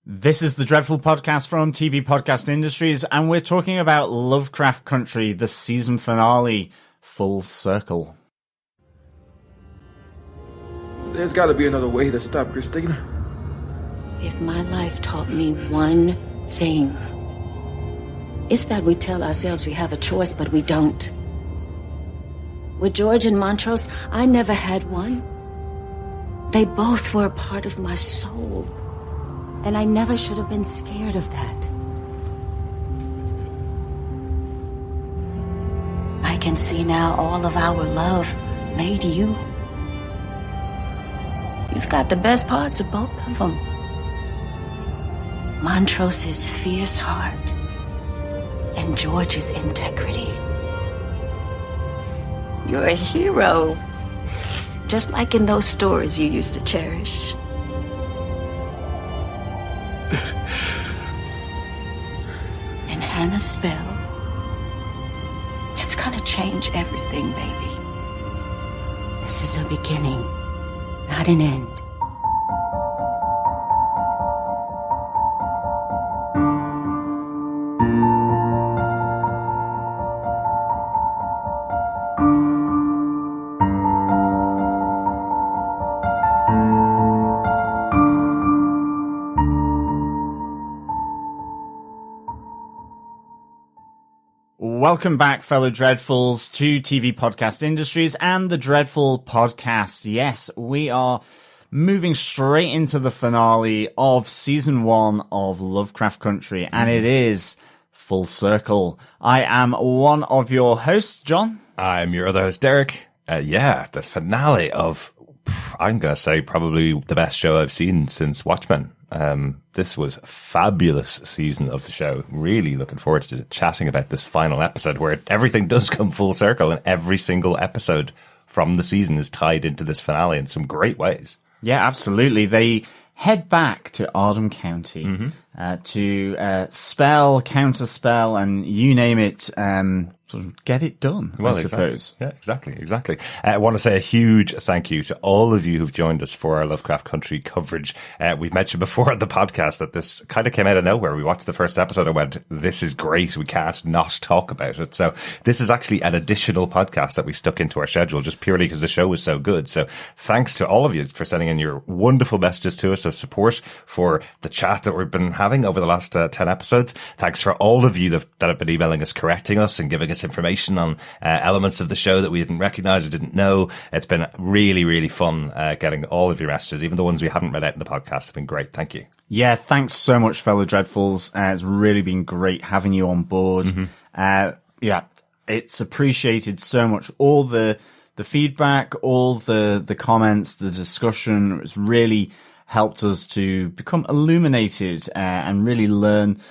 This is the Dreadful Podcast from TV Podcast Industries, and we're talking about Lovecraft Country, the season finale, Full Circle. There's got to be another way to stop Christina. If my life taught me one thing, it's that we tell ourselves we have a choice, but we don't. With George and Montrose, I never had one. They both were a part of my soul. And I never should have been scared of that. I can see now all of our love made you. You've got the best parts of both of them. Montrose's fierce heart and George's integrity. You're a hero, just like in those stories you used to cherish. And Hanna's spell, it's gonna change everything, baby. This is a beginning, not an end. Welcome back, fellow Dreadfuls, to TV Podcast Industries and the Dreadful Podcast. Yes, we are moving straight into the finale of Season 1 of Lovecraft Country, and it is Full Circle. I am one of your hosts, John. I'm your other host, Derek. The finale of, I'm going to say, probably the best show I've seen since Watchmen. This was a fabulous season of the show. Really looking forward to chatting about this final episode where everything does come full circle and every single episode from the season is tied into this finale in some great ways. Yeah, absolutely. They head back to Ardham County to spell, counterspell, and you name it, sort of get it done, I suppose. Exactly. Yeah, exactly. I want to say a huge thank you to all of you who've joined us for our Lovecraft Country coverage. We've mentioned before on the podcast that this kind of came out of nowhere. We watched the first episode and went, this is great. We can't not talk about it. So this is actually an additional podcast that we stuck into our schedule just purely because the show was so good. So thanks to all of you for sending in your wonderful messages to us of support for the chat that we've been having over the last 10 episodes. Thanks for all of you that have been emailing us, correcting us and giving us information on elements of the show that we didn't recognize or didn't know. It's been really, really fun getting all of your messages, even the ones we haven't read out in the podcast have been great. Thank you. Yeah, thanks so much, fellow Dreadfuls. It's really been great having you on board. It's appreciated so much. All the feedback, all the comments, the discussion has really helped us to become illuminated and really learn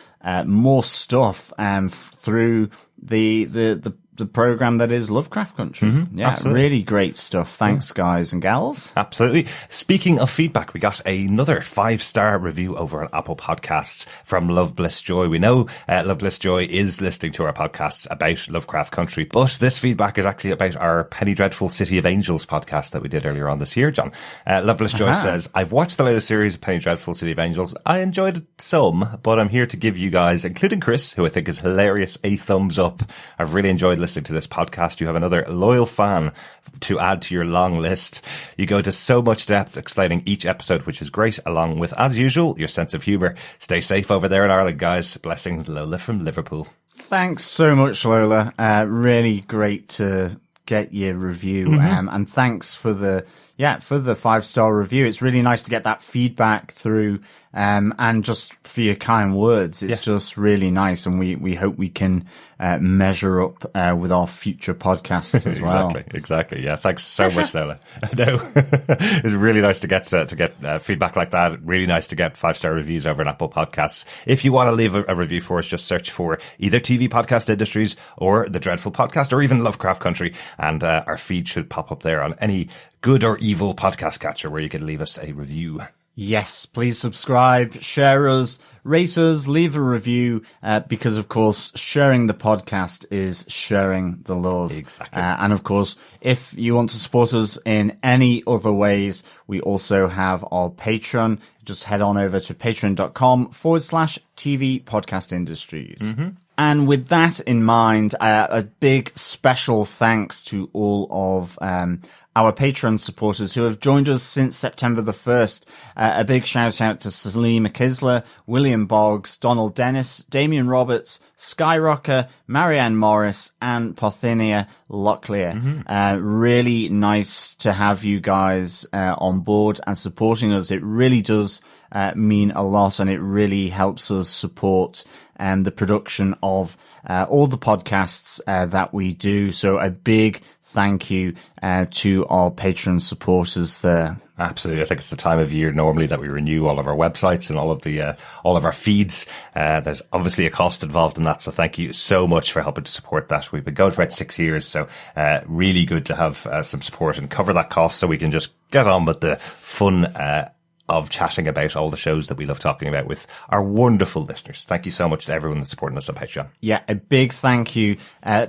more stuff through the program that is Lovecraft Country. Absolutely. Really great stuff. Thanks, guys and gals. Absolutely. Speaking of feedback, we got another 5-star review over on Apple Podcasts from Love Bliss Joy. We know Love Bliss Joy is listening to our podcasts about Lovecraft Country, but this feedback is actually about our Penny Dreadful City of Angels podcast that we did earlier on this year, John. Love Bliss Joy says, I've watched the latest series of Penny Dreadful City of Angels. I enjoyed it some, but I'm here to give you guys, including Chris, who I think is hilarious, a thumbs up. I've really enjoyed listening to this podcast. You have another loyal fan to add to your long list. You go to so much depth explaining each episode, which is great, along with, as usual, your sense of humour. Stay safe over there in Ireland, guys. Blessings, Lola from Liverpool. Thanks so much, Lola. Really great to get your review. And thanks for the 5-star review. It's really nice to get that feedback through. And just for your kind words, it's just really nice. And we hope we can measure up with our future podcasts as well. Exactly. Yeah. Thanks so much, Lola. No, it's really nice to get feedback like that. Really nice to get 5-star reviews over on Apple Podcasts. If you want to leave a review for us, just search for either TV Podcast Industries or the Dreadful Podcast or even Lovecraft Country, and our feed should pop up there on any good or evil podcast catcher where you can leave us a review. Yes, please subscribe, share us, rate us, leave a review, because of course sharing the podcast is sharing the love. Exactly. And of course, if you want to support us in any other ways, we also have our Patreon. Just head on over to patreon.com/TV Podcast Industries. Mm-hmm. And with that in mind, a big special thanks to all of our Patreon supporters who have joined us since September the 1st. A big shout out to Salima Kisler, William Boggs, Donald Dennis, Damian Roberts, Skyrocker, Marianne Morris, and Parthenia Locklear. Mm-hmm. Really nice to have you guys on board and supporting us. It really does mean a lot, and it really helps us support the production of all the podcasts that we do. So a big thank you to our Patreon supporters there. Absolutely. I think it's the time of year normally that we renew all of our websites and all of our feeds. There's obviously a cost involved in that. So thank you so much for helping to support that. We've been going for about 6 years. So, really good to have some support and cover that cost so we can just get on with the fun, of chatting about all the shows that we love talking about with our wonderful listeners. Thank you so much to everyone that's supporting us on Patreon. Yeah, a big thank you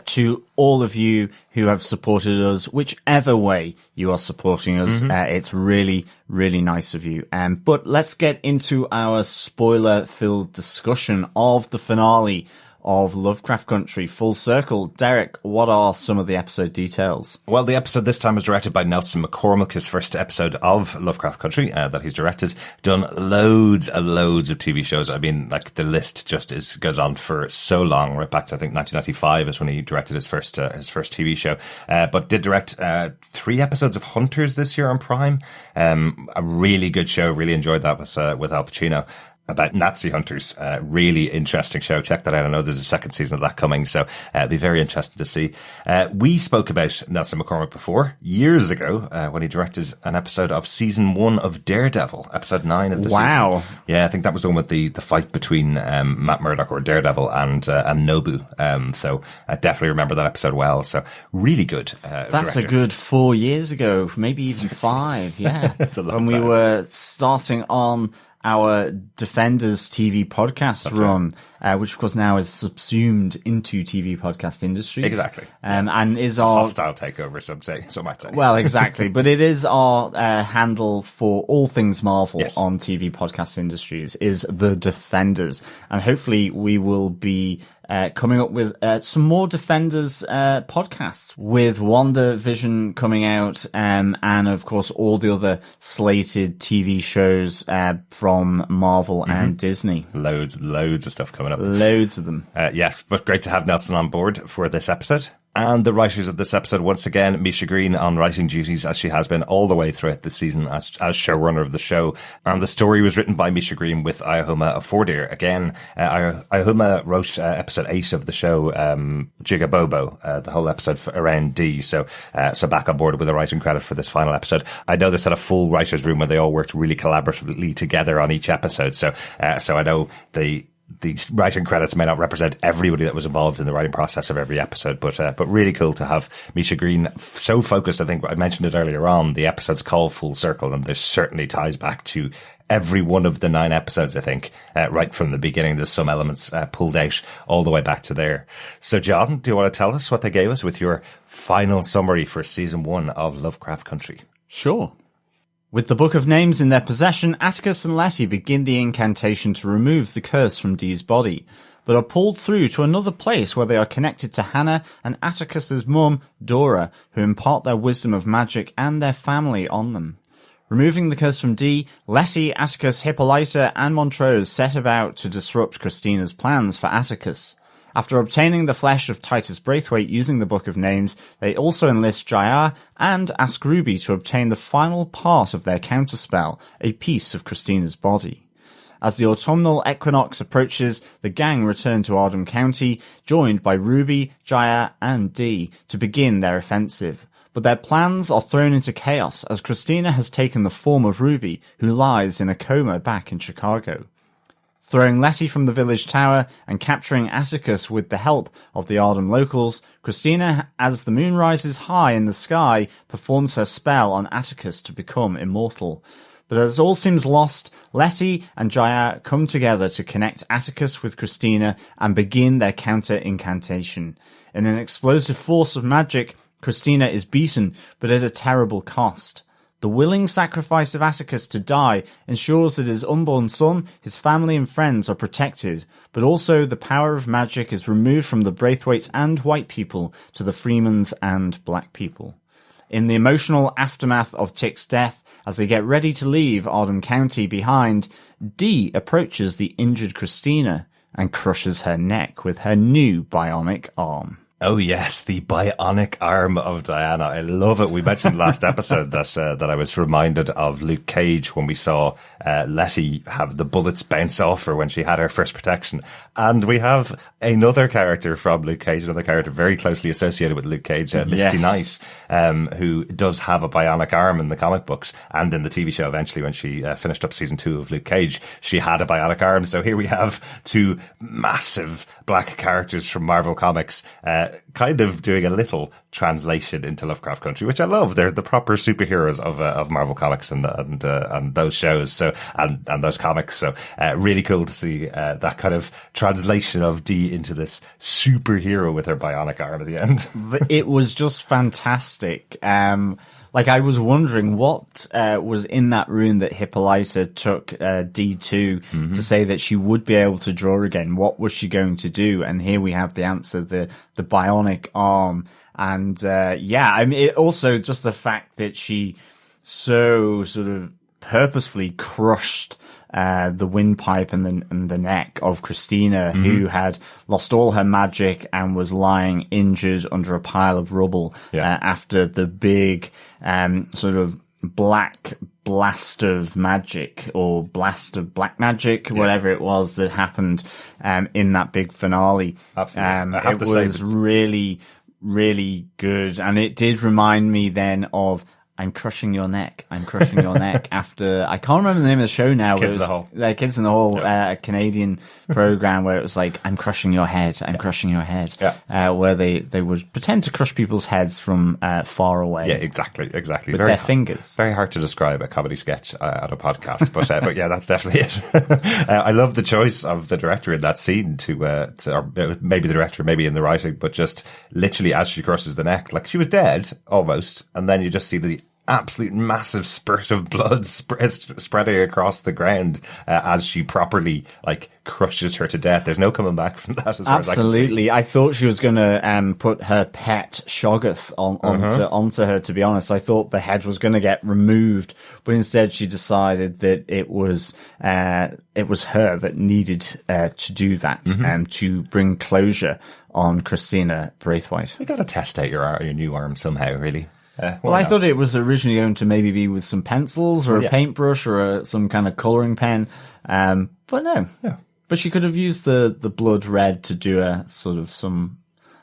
to all of you who have supported us, whichever way you are supporting us. Mm-hmm. It's really, really nice of you. But let's get into our spoiler-filled discussion of the finale of Lovecraft Country, Full Circle. Derek, what are some of the episode details? Well, the episode this time was directed by Nelson McCormick, his first episode of Lovecraft Country that he's directed. Done loads and loads of TV shows. I mean, like, the list just goes on for so long, right back to, I think, 1995 is when he directed his first TV show. But did direct 3 episodes of Hunters this year on Prime. A really good show. Really enjoyed that with Al Pacino, about Nazi hunters. Really interesting show. Check that out. I know there's a second season of that coming, so it'll be very interesting to see. We spoke about Nelson McCormick before, years ago, when he directed an episode of season 1 of Daredevil, episode 9 of the season. Wow. Yeah, I think that was the one with the fight between Matt Murdock, or Daredevil, and Nobu. So I definitely remember that episode well. So really good. That's director. A good 4 years ago, maybe even 5. Yeah. It's a long when we time. were starting on our Defenders TV podcast run, which of course now is subsumed into TV podcast industries. Exactly. And is our hostile takeover, some might say. Well, exactly. But it is our handle for all things Marvel on TV podcast industries, is the Defenders. And hopefully we will be coming up with some more Defenders podcasts, with WandaVision coming out, and of course all the other slated TV shows from Marvel and Disney. Loads of stuff coming up. Loads of them. Yeah, but great to have Nelson on board for this episode. And the writers of this episode, once again, Misha Green on writing duties, as she has been all the way throughout this season as showrunner of the show. And the story was written by Misha Green with Ayahuma Afordir. Again, Ayahuma wrote episode 8 of the show, Jigabobo, the whole episode around D. So back on board with a writing credit for this final episode. I know this had a full writer's room where they all worked really collaboratively together on each episode. So I know the writing credits may not represent everybody that was involved in the writing process of every episode, but really cool to have Misha Green so focused. I think I mentioned it earlier on, the episode's called Full Circle, and there certainly ties back to every one of the 9 episodes, I think, right from the beginning. There's some elements pulled out all the way back to there. So, John, do you want to tell us what they gave us with your final summary for season 1 of Lovecraft Country? Sure. With the Book of Names in their possession, Atticus and Leti begin the incantation to remove the curse from Dee's body, but are pulled through to another place where they are connected to Hanna and Atticus's mum, Dora, who impart their wisdom of magic and their family on them. Removing the curse from Dee, Leti, Atticus, Hippolyta and Montrose set about to disrupt Christina's plans for Atticus. After obtaining the flesh of Titus Braithwaite using the Book of Names, they also enlist Ji-Ah and ask Ruby to obtain the final part of their counterspell, a piece of Christina's body. As the autumnal equinox approaches, the gang return to Ardham County, joined by Ruby, Ji-Ah and Dee, to begin their offensive. But their plans are thrown into chaos as Christina has taken the form of Ruby, who lies in a coma back in Chicago. Throwing Leti from the village tower and capturing Atticus with the help of the Ardham locals, Christina, as the moon rises high in the sky, performs her spell on Atticus to become immortal. But as all seems lost, Leti and Ji-Ah come together to connect Atticus with Christina and begin their counter-incantation. In an explosive force of magic, Christina is beaten, but at a terrible cost. The willing sacrifice of Atticus to die ensures that his unborn son, his family and friends are protected, but also the power of magic is removed from the Braithwhites and white people to the Freemans and black people. In the emotional aftermath of Tick's death, as they get ready to leave Ardham County behind, Dee approaches the injured Christina and crushes her neck with her new bionic arm. Oh yes, the bionic arm of Diana. I love it. We mentioned last episode that I was reminded of Luke Cage when we saw Leti have the bullets bounce off her when she had her first protection. And we have another character from Luke Cage, another character very closely associated with Luke Cage, Misty Knight, who does have a bionic arm in the comic books and in the TV show eventually when she finished up season 2 of Luke Cage. She had a bionic arm. So here we have two massive black characters from Marvel Comics kind of doing a little translation into Lovecraft Country, which I love. They're the proper superheroes of Marvel Comics and those shows. So and those comics. So really cool to see that kind of translation of Dee into this superhero with her bionic arm at the end. It was just fantastic. I was wondering what was in that room that Hippolyta took Dee to say that she would be able to draw again. What was she going to do? And here we have the answer, the bionic arm. And it also just the fact that she so sort of purposefully crushed the windpipe and the neck of Christina, who had lost all her magic and was lying injured under a pile of rubble after the big sort of black blast of magic or blast of black magic, whatever it was that happened in that big finale. Absolutely. It was really, really good. And it did remind me then of I'm Crushing Your Neck. I'm Crushing Your Neck after, I can't remember the name of the show now. Kids in the Hall. Kids in the Hall, a Canadian program where it was like, I'm crushing your head. I'm crushing your head. Where they would pretend to crush people's heads from far away. Yeah, exactly. With their fingers. Very hard to describe a comedy sketch at a podcast, but yeah, that's definitely it. I love the choice of the director in that scene or maybe the director, maybe in the writing, but just literally as she crushes the neck, like she was dead almost, and then you just see the absolute massive spurt of blood spreading across the ground as she properly crushes her to death. There's no coming back from that. As Absolutely, I thought she was going to put her pet Shoggoth onto her. To be honest, I thought the head was going to get removed, but instead she decided that it was her that needed to do that to bring closure on Christina Braithwaite. You got to test out your new arm somehow, really. Well, I thought it was originally going to maybe be with some pencils or a paintbrush or some kind of colouring pen, but no. Yeah. But she could have used the blood red to do a sort of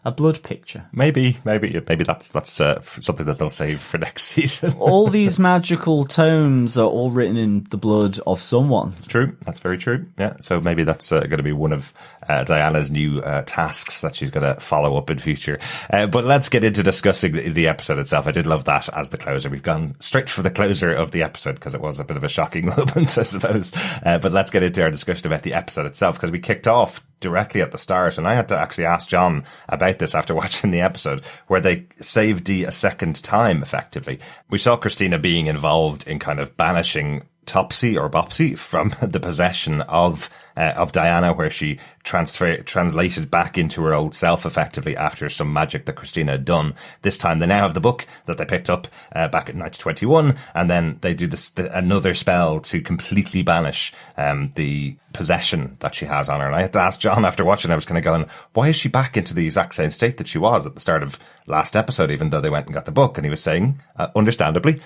a blood picture. Maybe that's something that they'll save for next season. All these magical tomes are all written in the blood of someone. It's true. That's very true. Yeah. So maybe that's going to be one of Diana's new tasks that she's going to follow up in future. But let's get into discussing the episode itself. I did love that as the closer. We've gone straight for the closer of the episode because it was a bit of a shocking moment, I suppose. But let's get into our discussion about the episode itself, because we kicked off directly at the start, and I had to actually ask John about this after watching the episode, where they saved Dee a second time, effectively. We saw Christina being involved in kind of banishing Topsy or Bopsy from the possession of Diana, where she translated back into her old self effectively after some magic that Christina had done. This time they now have the book that they picked up back in 1921, and then they do another spell to completely banish the possession that she has on her. And I had to ask John after watching, I was kind of going, why is she back into the exact same state that she was at the start of last episode, even though they went and got the book? And he was saying, understandably,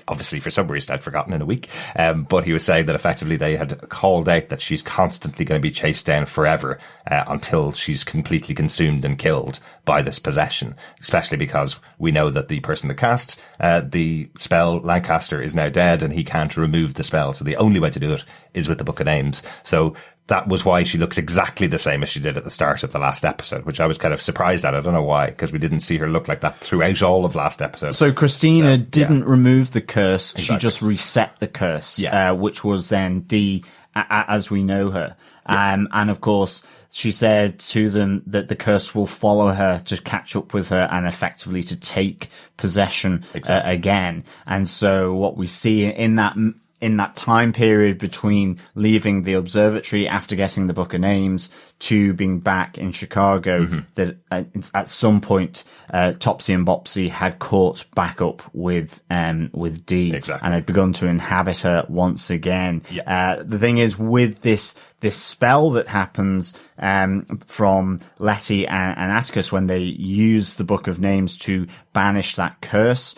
obviously for some reason I'd forgotten in a week, but he was saying that effectively they had called out that she's constantly going to be chased down forever until she's completely consumed and killed by this possession, especially because we know that the person that cast the spell, Lancaster, is now dead and he can't remove the spell. So the only way to do it is with the Book of Names. So that was why she looks exactly the same as she did at the start of the last episode, which I was kind of surprised at. I don't know why, because we didn't see her look like that throughout all of last episode. So Christina didn't remove the curse. Exactly. She just reset the curse, which was then Dee as we know her. And of course, she said to them that the curse will follow her to catch up with her and effectively to take possession again. And so what we see in that time period between leaving the observatory after getting the Book of Names to being back in Chicago, that at some point Topsy and Bopsy had caught back up with Dee and had begun to inhabit her once again. The thing is, with this spell that happens from Leti and Atticus when they use the Book of Names to banish that curse,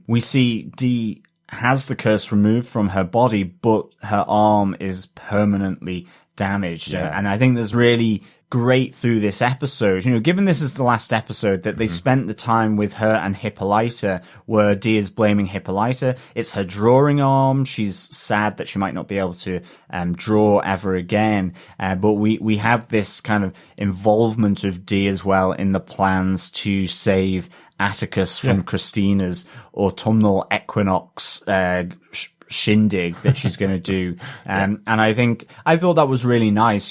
we see Dee has the curse removed from her body, but her arm is permanently damaged. And I think there's really great through this episode, given this is the last episode, that they spent the time with her and Hippolyta, where Dee is blaming Hippolyta. It's her drawing arm. She's sad that she might not be able to draw ever again. But we have this kind of involvement of Dee as well in the plans to save Atticus from Christina's autumnal equinox shindig that she's going to do. And I thought that was really nice,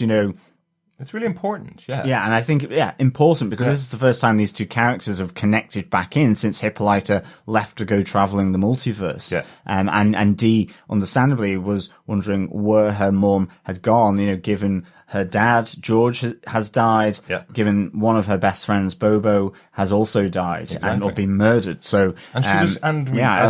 It's really important, Yeah, and I think, important because this is the first time these two characters have connected back in since Hippolyta left to go travelling the multiverse. And Dee, understandably, was wondering where her mum had gone, given her dad, George, has died, given one of her best friends, Bobo, has also died or been murdered. So, I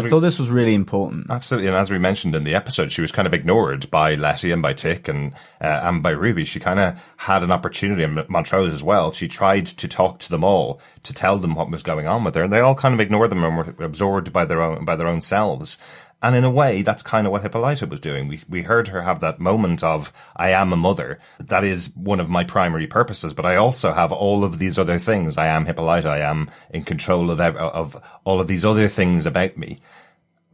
thought this was really important. Absolutely. And as we mentioned in the episode, she was kind of ignored by Leti and by Tick and by Ruby. She kind of had an opportunity, and Montrose as well. She tried to talk to them all, to tell them what was going on with her, and they all kind of ignored them and were absorbed by their own selves. And in a way, that's kind of what Hippolyta was doing. We heard her have that moment of, I am a mother. That is one of my primary purposes, but I also have all of these other things. I am Hippolyta. I am in control of all of these other things about me.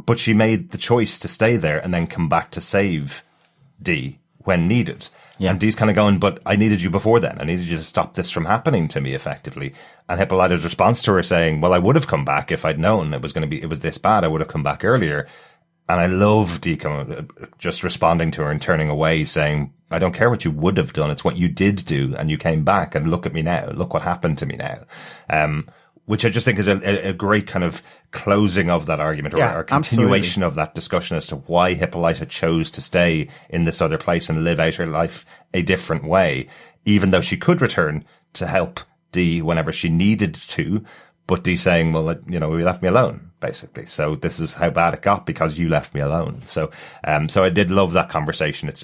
But she made the choice to stay there and then come back to save Dee when needed. And Dee's kind of going, but I needed you before then. I needed you to stop this from happening to me, effectively. And Hippolyta's response to her saying, well, I would have come back if I'd known it was this bad. I would have come back earlier. And I love Dee just responding to her and turning away, saying, I don't care what you would have done. It's what you did do. And you came back, and look at me now. Look what happened to me now. Which I just think is a great kind of closing of that argument, or a continuation of that discussion as to why Hippolyta chose to stay in this other place and live out her life a different way, even though she could return to help Dee whenever she needed to. But Dee saying, well, you left me alone, basically. So this is how bad it got because you left me alone. So I did love that conversation. It's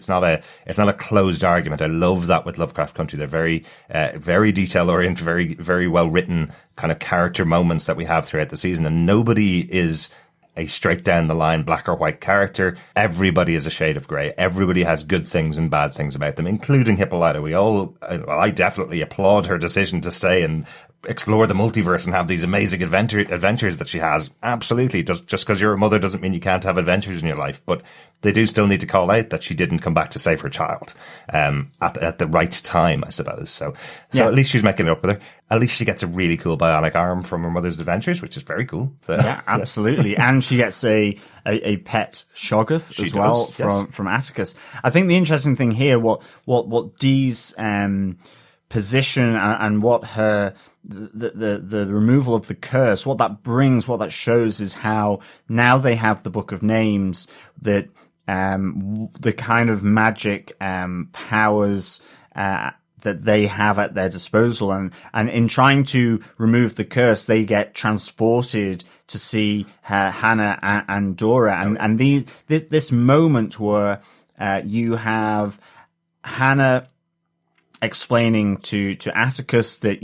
not a closed argument. I love that with Lovecraft Country. They're very, very detail oriented, very, very well written kind of character moments that we have throughout the season. And nobody is a straight down the line black or white character. Everybody is a shade of grey. Everybody has good things and bad things about them, including Hippolyta. I definitely applaud her decision to stay and explore the multiverse and have these amazing adventures that she has. Absolutely. Just because you're a mother doesn't mean you can't have adventures in your life, but they do still need to call out that she didn't come back to save her child at the right time, I suppose. So at least she's making it up with her. At least she gets a really cool bionic arm from her mother's adventures, which is very cool. So, yeah, absolutely. And she gets a pet Shoggoth as well from Atticus. I think the interesting thing here, what Dee's position and what her the removal of the curse, what that shows is how now they have the Book of Names, that the kind of magic powers that they have at their disposal, and in trying to remove the curse, they get transported to see Hanna and Dora, and this moment where you have Hanna explaining to Atticus that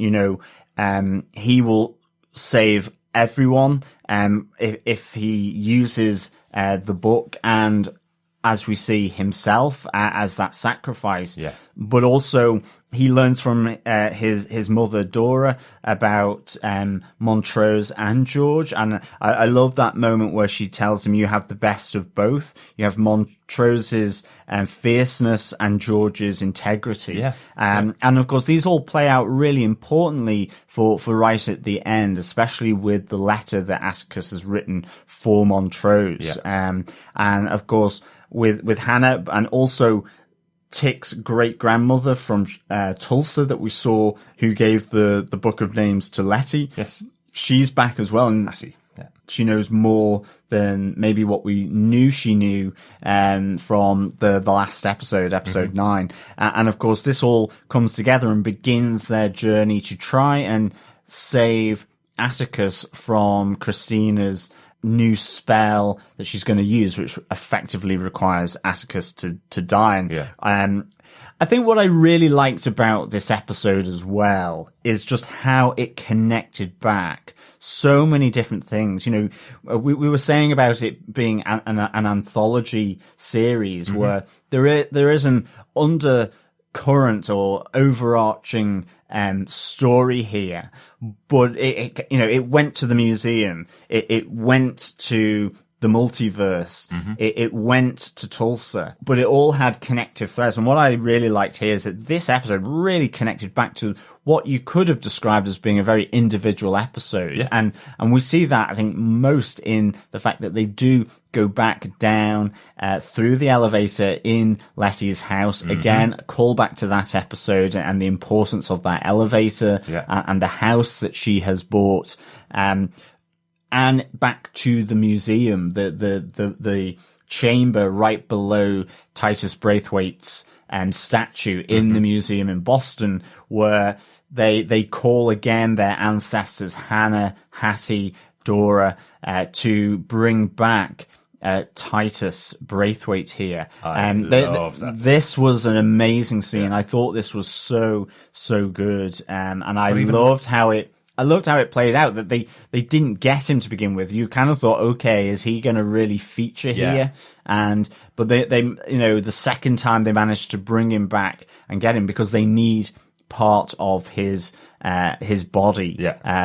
he will save everyone if he uses the book, and as we see himself as that sacrifice. Yeah. But also he learns from his mother Dora about Montrose and George, and I love that moment where she tells him, you have the best of both. You have Montrose's fierceness and George's integrity. Yeah. And of course these all play out really importantly for right at the end, especially with the letter that Atticus has written for Montrose. Yeah. And of course with Hanna, and also Tick's great-grandmother from Tulsa that we saw, who gave the Book of Names to Leti. Yes. She's back as well, and she knows more than maybe what we knew she knew from the last episode 9. And of course, this all comes together and begins their journey to try and save Atticus from Christina's new spell that she's going to use, which effectively requires Atticus to die. And I think what I really liked about this episode as well is just how it connected back so many different things. You know, we were saying about it being an anthology series where there is an undercurrent or overarching story here, but it went to the museum, it went to the multiverse, it went to Tulsa, but it all had connective threads. And what I really liked here is that this episode really connected back to what you could have described as being a very individual episode. Yeah. And we see that, I think, most in the fact that they do go back down through the elevator in Leti's house. Again, a call back to that episode and the importance of that elevator and the house that she has bought. And back to the museum, the chamber right below Titus Braithwaite's statue in the museum in Boston, where they call again their ancestors, Hanna, Hattie, Dora, to bring back Titus Braithwaite here. This was an amazing scene. I thought this was so good. And I loved how it played out, that they didn't get him to begin with. You kind of thought, okay, is he going to really feature here? But they the second time they managed to bring him back and get him, because they need part of his body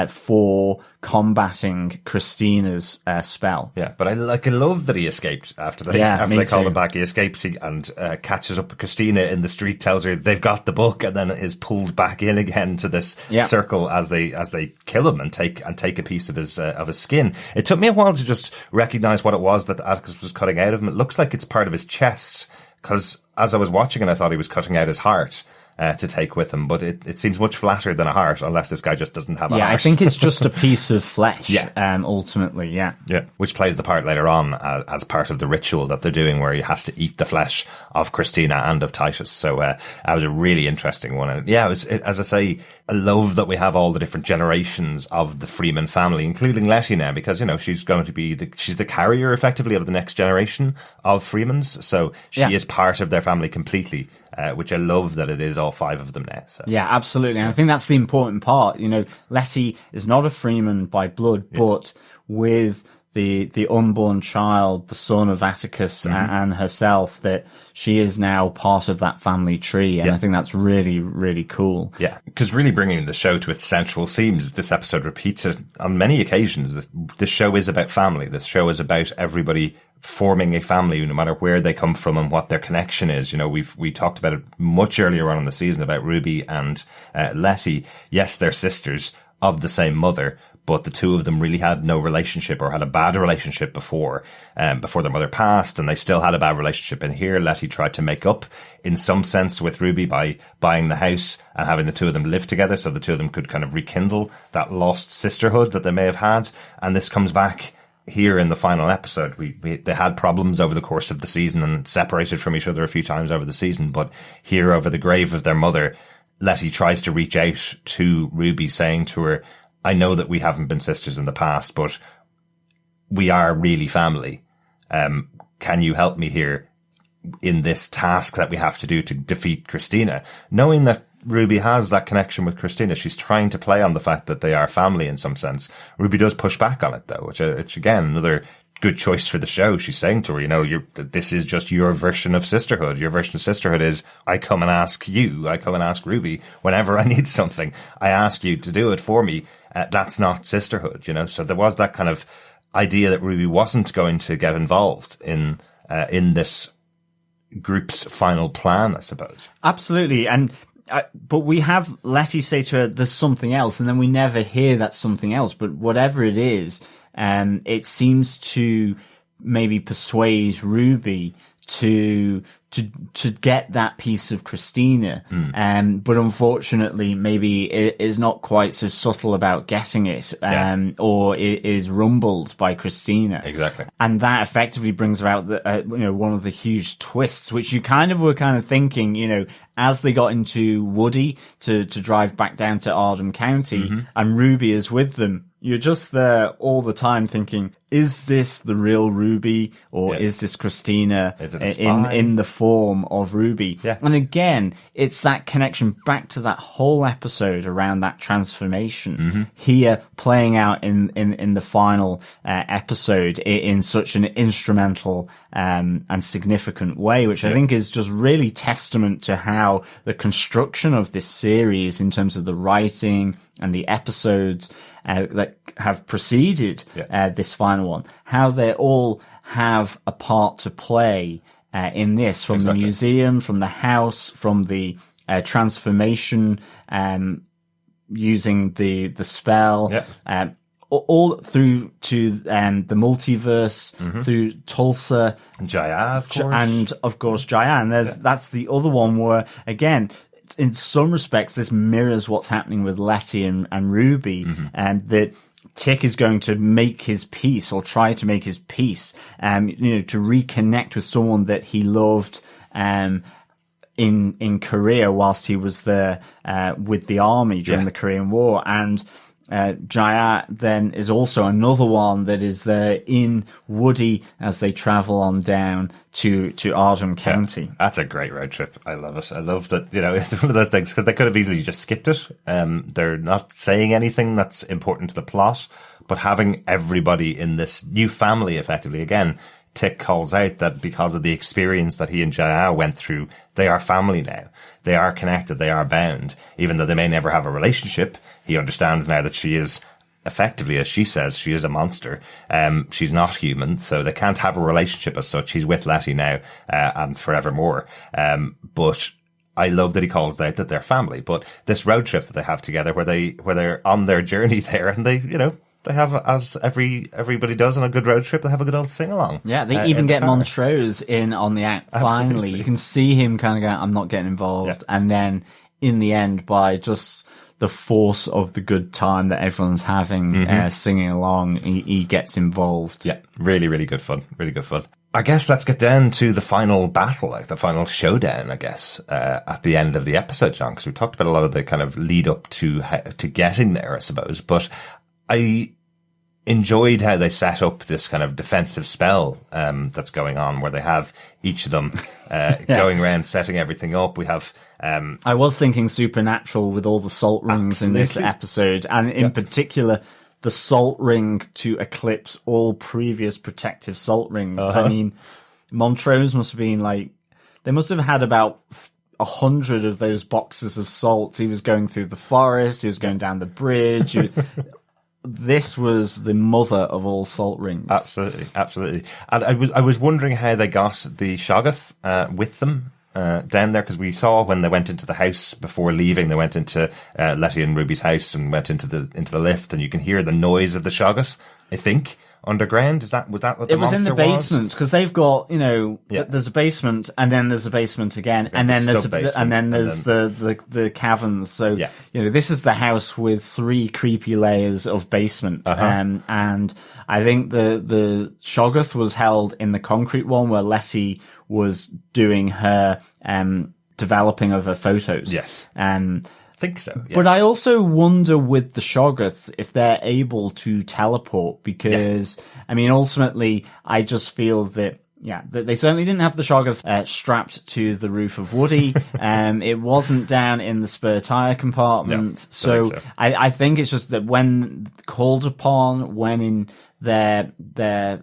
for combating Christina's spell. Yeah, but I love that he escaped after they called him back. He escapes and catches up with Christina in the street, tells her they've got the book, and then is pulled back in again to this circle as they kill him and take a piece of his skin. It took me a while to just recognize what it was that Atticus was cutting out of him. It looks like it's part of his chest, because as I was watching it, I thought he was cutting out his heart to take with him, but it seems much flatter than a heart, unless this guy just doesn't have a heart. Yeah, I think it's just a piece of flesh, ultimately, yeah. Which plays the part later on as part of the ritual that they're doing, where he has to eat the flesh of Christina and of Titus. So that was a really interesting one. And as I say, I love that we have all the different generations of the Freeman family, including Leti now, because, she's going to be she's the carrier, effectively, of the next generation of Freemans. So she is part of their family completely. Which I love that it is all 5 of them now. So. Yeah, absolutely. And I think that's the important part. Leti is not a Freeman by blood, but with the unborn child, the son of Atticus and herself, that she is now part of that family tree. And I think that's really, really cool. Yeah, because really bringing the show to its central themes, this episode repeats it on many occasions. This show is about family. This show is about everybody forming a family, no matter where they come from and what their connection is. We talked about it much earlier on in the season about Ruby and Leti. Yes, they're sisters of the same mother, but the two of them really had no relationship, or had a bad relationship before their mother passed, and they still had a bad relationship. And here, Leti tried to make up in some sense with Ruby by buying the house and having the two of them live together, so the two of them could kind of rekindle that lost sisterhood that they may have had. And this comes back here in the final episode. They had problems over the course of the season and separated from each other a few times over the season, but here, over the grave of their mother, Leti tries to reach out to Ruby, saying to her, I know that we haven't been sisters in the past, but we are really family. Can you help me here in this task that we have to do to defeat Christina? Knowing that Ruby has that connection with Christina, she's trying to play on the fact that they are family in some sense. Ruby does push back on it, though, which again, another good choice for the show. She's saying to her, this is just your version of sisterhood. Your version of sisterhood is, I come and ask Ruby whenever I need something. I ask you to do it for me. That's not sisterhood, So there was that kind of idea that Ruby wasn't going to get involved in this group's final plan, I suppose. Absolutely. And but we have Leti say to her, there's something else, and then we never hear that something else. But whatever it is, it seems to maybe persuade Ruby to get that piece of Christina. But unfortunately, maybe it is not quite so subtle about getting it, or it is rumbled by Christina. Exactly. And that effectively brings about one of the huge twists, which you were thinking, as they got into Woody to drive back down to Ardham County, and Ruby is with them. You're just there all the time thinking, is this the real Ruby, or is this Christina in the form of Ruby? Yeah. And again, it's that connection back to that whole episode around that transformation here playing out in the final episode in such an instrumental and significant way, which I think is just really testament to how the construction of this series in terms of the writing and the episodes that have preceded this final one, how they all have a part to play in this, from the museum, from the house, from the transformation, using the spell, all through to the multiverse, through Tulsa, and Ji-Ah, of course, and of course Ji-Ah. And that's the other one where, again, in some respects, this mirrors what's happening with Leti and Ruby, and that Tick is going to make his peace, or try to make his peace, to reconnect with someone that he loved, in Korea whilst he was there, with the army during the Korean War. And Ji-Ah then is also another one that is there in Woody as they travel on down to Ardham County. Yeah, that's a great road trip. I love it. I love that, it's one of those things, because they could have easily just skipped it. They're not saying anything that's important to the plot, but having everybody in this new family, effectively, again, Tick calls out that because of the experience that he and Ji-Ah went through, they are family now. They are connected. They are bound. Even though they may never have a relationship, he understands now that she is, effectively, as she says, she is a monster. She's not human, so they can't have a relationship as such. He's with Leti now, and forevermore. But I love that he calls out that they're family. But this road trip that they have together, where they're on their journey there, and they have, as everybody does on a good road trip, they have a good old sing-along. Yeah, they even get Montrose in on the act. Finally, absolutely. You can see him kind of going, I'm not getting involved. Yeah. And then in the end, by just the force of the good time that everyone's having, singing along, he gets involved. Yeah, really, really good fun. Really good fun. I guess let's get down to the final battle, like the final showdown, I guess, at the end of the episode, John, because we talked about a lot of the kind of lead up to getting there, I suppose. But I enjoyed how they set up this kind of defensive spell that's going on, where they have each of them going around setting everything up. We have I was thinking Supernatural with all the salt rings in this episode, and in particular the salt ring to eclipse all previous protective salt rings. I mean, Montrose must have been they must have had about 100 of those boxes of salt. He was going through the forest, he was going down the bridge. This was the mother of all salt rings. Absolutely, absolutely. And I was wondering how they got the Shoggoth with them down there, because we saw when they went into the house before leaving, they went into Leti and Ruby's house and went into the lift, and you can hear the noise of the Shoggoth, I think, underground. Was that what the monster was? It was in the basement, because they've got, there's a basement, and then there's a basement again, and then there's the caverns. So this is the house with 3 creepy layers of basement. And I think the Shoggoth was held in the concrete one, where Leti was doing her developing of her photos. Yes. Think so. Yeah. But I also wonder with the Shoggoths if they're able to teleport, because I mean, ultimately, I just feel that Yeah, they certainly didn't have the Shoggoth strapped to the roof of Woody. It wasn't down in the spare tire compartment. So I think it's just that when called upon, when in their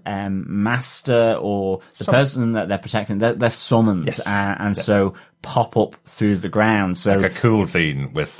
master or the person that they're protecting, they're summoned, so pop up through the ground. So like a cool scene with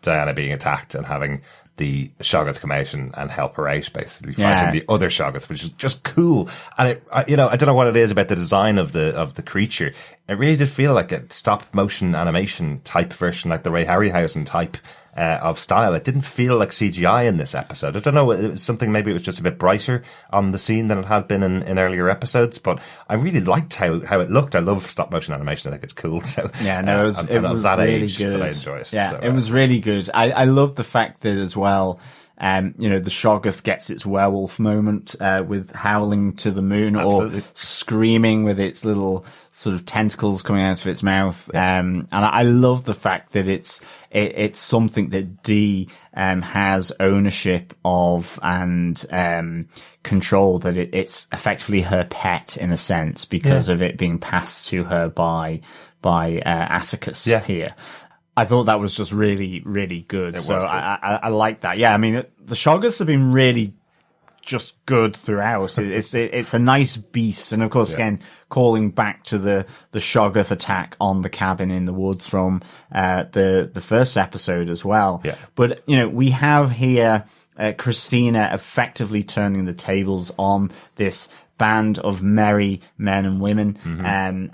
Diana being attacked and having the Shoggoth come out and help her out, basically fighting the other Shoggoth, which is just cool. And I don't know what it is about the design of the creature. It really did feel like a stop motion animation type version, like the Ray Harryhausen type of style. It didn't feel like CGI in this episode. I don't know, it was something, maybe it was just a bit brighter on the scene than it had been in earlier episodes, but I really liked how it looked. I love stop motion animation. I think it's cool. So yeah, no, it was that really age good. That I enjoy it. Yeah, so, it was really good. I love the fact that as well, the Shoggoth gets its werewolf moment with howling to the moon or screaming with its little sort of tentacles coming out of its mouth. And I love the fact that it's something that Dee has ownership of and control, that it's effectively her pet in a sense because of it being passed to her by Atticus here. I thought that was just really, really good. So I like that. Yeah, I mean, the Shoggoths have been really just good throughout. It's a nice beast. And of course, again, calling back to the Shoggoth attack on the cabin in the woods from the first episode as well. Yeah. But, we have here Christina effectively turning the tables on this band of merry men and women.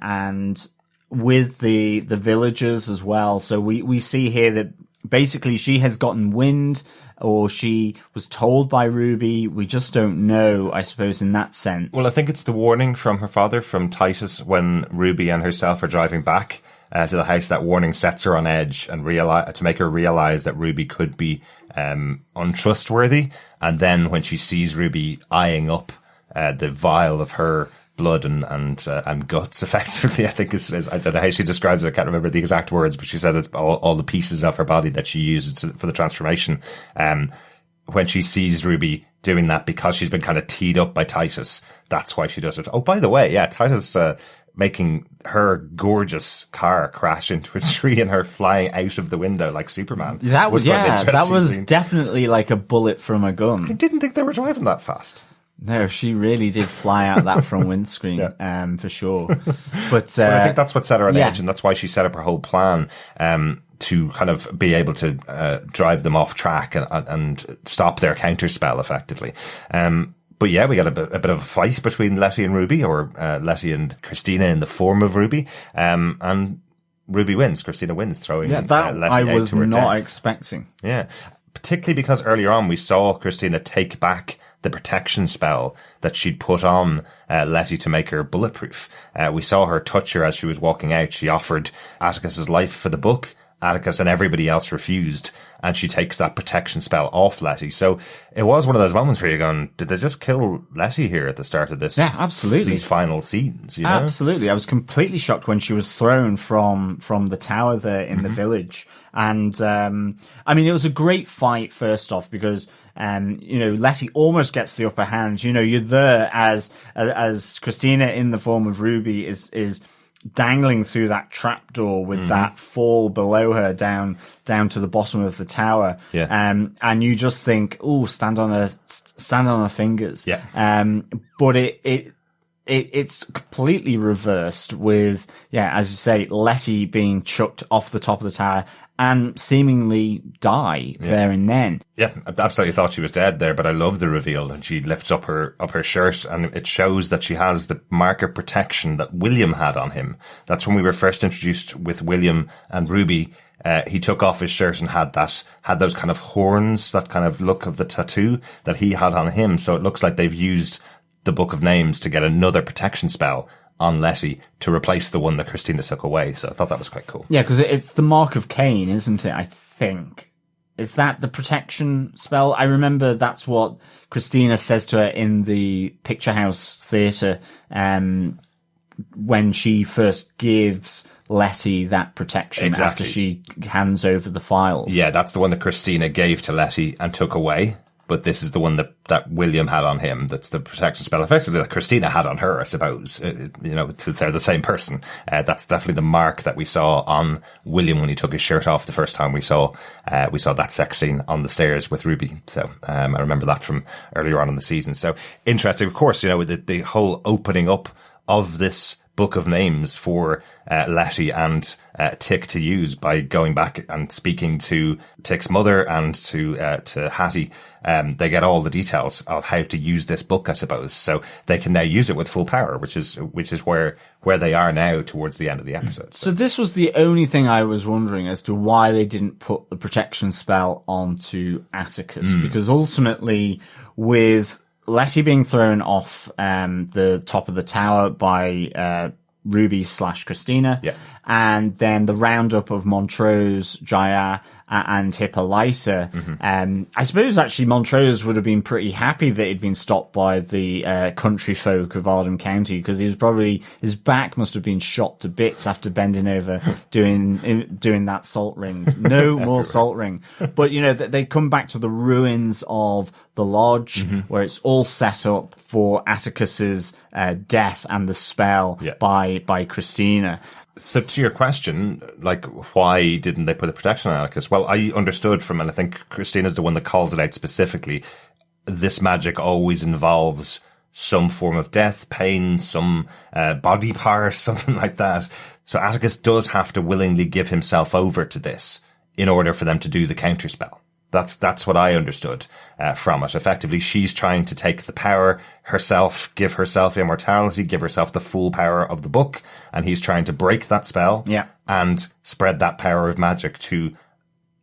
And with the villagers as well. So we see here that basically she has gotten wind, or she was told by Ruby. We just don't know, I suppose, in that sense. Well, I think it's the warning from her father, from Titus, when Ruby and herself are driving back to the house. That warning sets her on edge and to make her realize that Ruby could be untrustworthy. And then when she sees Ruby eyeing up the vial of her blood and guts, effectively, I think is I don't know how she describes it. I can't remember the exact words, but she says it's all the pieces of her body that she uses for the transformation. When she sees Ruby doing that, because she's been kind of teed up by Titus, that's why she does it. Oh, by the way, Titus making her gorgeous car crash into a tree and her flying out of the window like Superman. That was definitely like a bullet from a gun. I didn't think they were driving that fast. No, she really did fly out that front windscreen, for sure. But I think that's what set her on edge, and that's why she set up her whole plan to kind of be able to drive them off track and stop their counterspell, effectively. But yeah, we got a bit of a fight between Leti and Ruby, or Leti and Christina in the form of Ruby, and Ruby wins. Christina wins, throwing that Leti I was out to her not death. expecting. Yeah, particularly because earlier on we saw Christina take back the protection spell that she'd put on Leti to make her bulletproof. We saw her touch her as she was walking out. She offered Atticus's life for the book. Atticus and everybody else refused, and she takes that protection spell off Leti. So it was one of those moments where you're going, did they just kill Leti here at the start of this? Yeah, absolutely. These final scenes, you know? Absolutely. I was completely shocked when she was thrown from the tower there in the village. And, I mean, it was a great fight, first off, because, Leti almost gets the upper hand. You're there as Christina in the form of Ruby is dangling through that trapdoor with that fall below her down to the bottom of the tower. Yeah. And you just think, oh, stand on her fingers. Yeah. But it's completely reversed with, as you say, Leti being chucked off the top of the tower and seemingly die there and then. Yeah, I absolutely thought she was dead there, but I love the reveal, and she lifts up her shirt, and it shows that she has the mark of protection that William had on him. That's when we were first introduced with William and Ruby. He took off his shirt and had those kind of horns, that kind of look of the tattoo that he had on him. So it looks like they've used the Book of Names to get another protection spell on Leti to replace the one that Christina took away. So I thought that was quite cool. Yeah, because it's the Mark of Cain, isn't it? I think. Is that the protection spell? I remember that's what Christina says to her in the Picture House Theatre when she first gives Leti that protection after she hands over the files. Yeah, that's the one that Christina gave to Leti and took away. but this is the one that William had on him. That's the protection spell, effectively, that Christina had on her, I suppose. They're the same person. That's definitely the mark that we saw on William when he took his shirt off the first time we saw that sex scene on the stairs with Ruby. So, I remember that from earlier on in the season. So interesting, of course, with the whole opening up of this book of names for Leti and Tick to use by going back and speaking to Tick's mother and to Hattie. They get all the details of how to use this book, I suppose. So they can now use it with full power, which is where they are now towards the end of the episode. So this was the only thing I was wondering as to why they didn't put the protection spell onto Atticus, because ultimately with Leti being thrown off the top of the tower by Ruby/Christina, and then the roundup of Montrose, Ji-Ah, and Hippolyta. I suppose actually Montrose would have been pretty happy that he'd been stopped by the country folk of Ardham County, because his back must have been shot to bits after bending over doing that salt ring. No more salt ring. But they come back to the ruins of the lodge, where it's all set up for Atticus's death and the spell by Christina. So to your question, why didn't they put a protection on Atticus? Well, I understood from, and I think Christina's the one that calls it out specifically, this magic always involves some form of death, pain, some body part, something like that. So Atticus does have to willingly give himself over to this in order for them to do the counterspell. That's what I understood from it. Effectively, she's trying to take the power herself, give herself immortality, give herself the full power of the book, and he's trying to break that spell and spread that power of magic to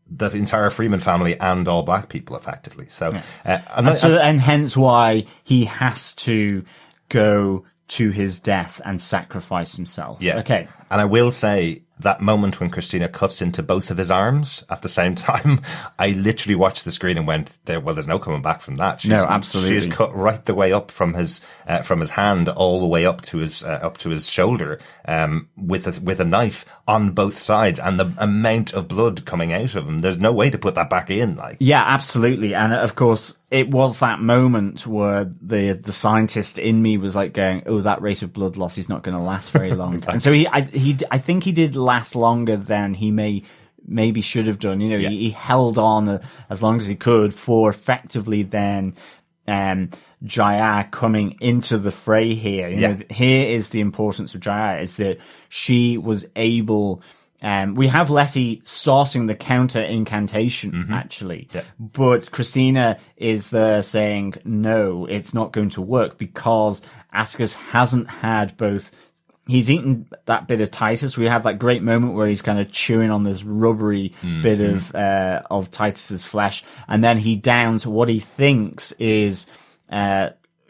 the entire Freeman family and all black people, effectively. So, and hence why he has to go to his death and sacrifice himself. Yeah. Okay. And I will say that moment when Christina cuts into both of his arms at the same time, I literally watched the screen and went, there's no coming back from that. No, absolutely. She's cut right the way up from his hand all the way up to his shoulder, with a knife on both sides, and the amount of blood coming out of him. There's no way to put that back in. Yeah, absolutely. And of course, it was that moment where the scientist in me was going, oh, that rate of blood loss is not going to last very long. Exactly. And so I think he did last longer than he maybe should have done. He held on as long as he could for effectively then Ji-Ah coming into the fray here. Here is the importance of Ji-Ah, is that she was able. We have Leti starting the counter-incantation, actually. Yeah. But Christina is there saying, no, it's not going to work, because Atticus hasn't had both. He's eaten that bit of Titus. We have that great moment where he's kind of chewing on this rubbery bit of Titus's flesh. And then he downs what he thinks is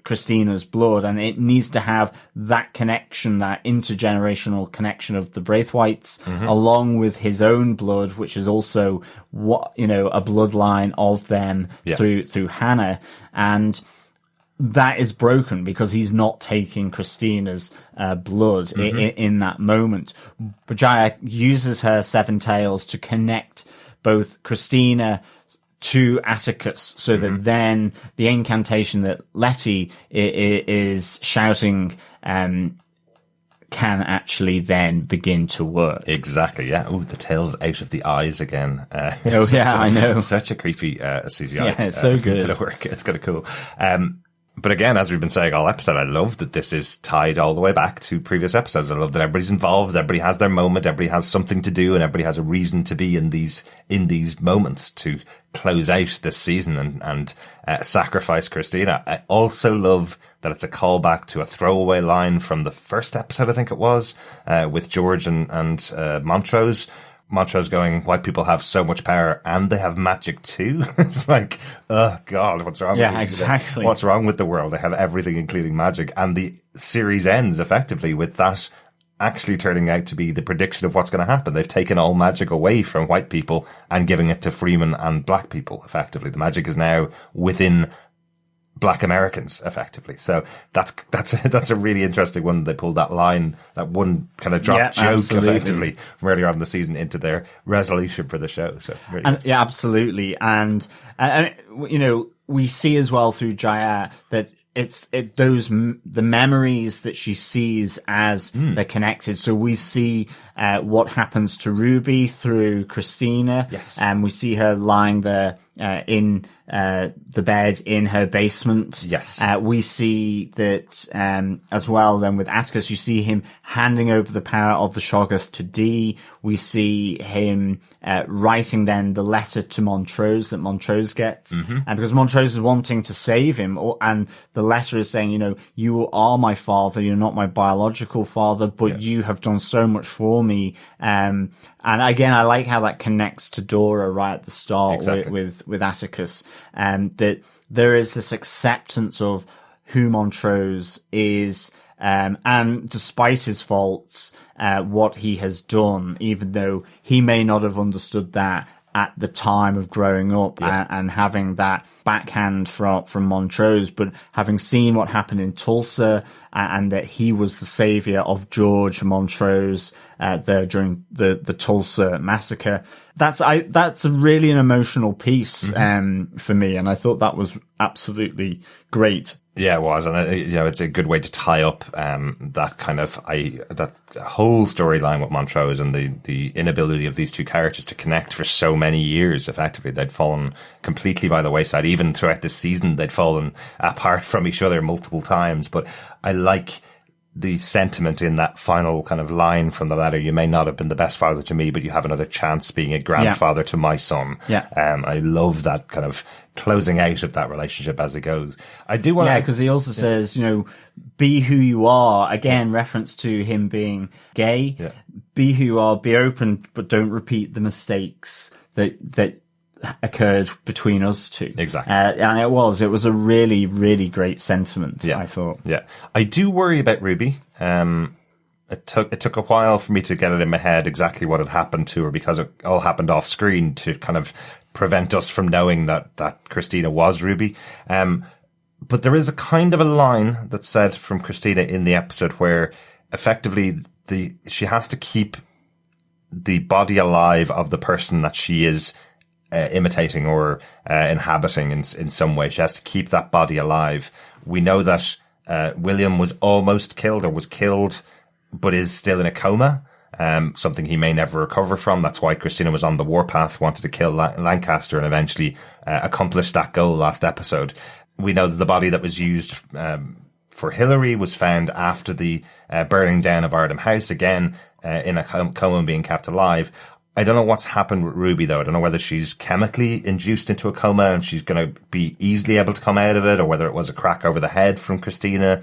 Christina's blood, and it needs to have that connection, that intergenerational connection of the Braithwhites, along with his own blood, which is also a bloodline of them through Hanna, and that is broken because he's not taking Christina's blood in that moment. But Ji-Ah uses her seven tails to connect both Christina to Atticus, so that then the incantation that Leti is shouting can actually then begin to work. Exactly, yeah. Oh, the tails out of the eyes again. I know. Such a creepy CGI. Yeah, it's so good. Bit of work. It's kind of cool. But again, as we've been saying all episode, I love that this is tied all the way back to previous episodes. I love that everybody's involved, everybody has their moment, everybody has something to do, and everybody has a reason to be in these moments to close out this season and sacrifice Christina. I also love that it's a callback to a throwaway line from the first episode, I think it was, with George and Montrose. Montrose going, white people have so much power and they have magic too. It's oh God, what's wrong? Yeah, exactly. What's wrong with the world? They have everything, including magic. And the series ends effectively with that actually turning out to be the prediction of what's going to happen. They've taken all magic away from white people and giving it to Freeman and black people, effectively. The magic is now within black Americans, effectively. So that's a really interesting one. They pulled that line, that one kind of drop joke, absolutely, effectively from earlier on in the season into their resolution for the show. So really. Absolutely. And we see as well through Ji-Ah that the memories that she sees as they're connected. So we see what happens to Ruby through Christina. Yes. And we see her lying there in the bed in her basement. Yes. We see that as well then with Atticus, you see him handing over the power of the Shoggoth to Dee. We see him writing then the letter to Montrose that Montrose gets. And because Montrose is wanting to save him, and the letter is saying, you are my father, you're not my biological father, but you have done so much for me. And again, I like how that connects to Dora right at the start with Atticus, that there is this acceptance of who Montrose is, and despite his faults, what he has done, even though he may not have understood that at the time of growing up and having that backhand from Montrose, but having seen what happened in Tulsa and that he was the savior of George Montrose there during the Tulsa massacre. That's really an emotional piece for me, and I thought that was absolutely great. Yeah, it was, and it's a good way to tie up that kind of that whole storyline with Montrose and the inability of these two characters to connect for so many years. Effectively, they'd fallen completely by the wayside. Even throughout this season, they'd fallen apart from each other multiple times. But I like the sentiment in that final kind of line from the letter. You may not have been the best father to me, but you have another chance being a grandfather to my son. Yeah. I love that kind of closing out of that relationship as it goes. I do want to... Yeah, because he also says, be who you are. Again, reference to him being gay. Yeah. Be who you are, be open, but don't repeat the mistakes that occurred between us two. Exactly. And it was a really, really great sentiment, I thought. Yeah. I do worry about Ruby. It took a while for me to get it in my head exactly what had happened to her, because it all happened off screen to kind of prevent us from knowing that Christina was Ruby. But there is a kind of a line that's said from Christina in the episode where effectively she has to keep the body alive of the person that she is imitating or inhabiting in some way. She has to keep that body alive. We know that William was almost killed or was killed, but is still in a coma, something he may never recover from. That's why Christina was on the warpath, wanted to kill Lancaster, and eventually accomplished that goal last episode. We know that the body that was used for Hillary was found after the burning down of Ardham House, again in a coma, being kept alive. I don't know what's happened with Ruby, though. I don't know whether she's chemically induced into a coma and she's going to be easily able to come out of it, or whether it was a crack over the head from Christina,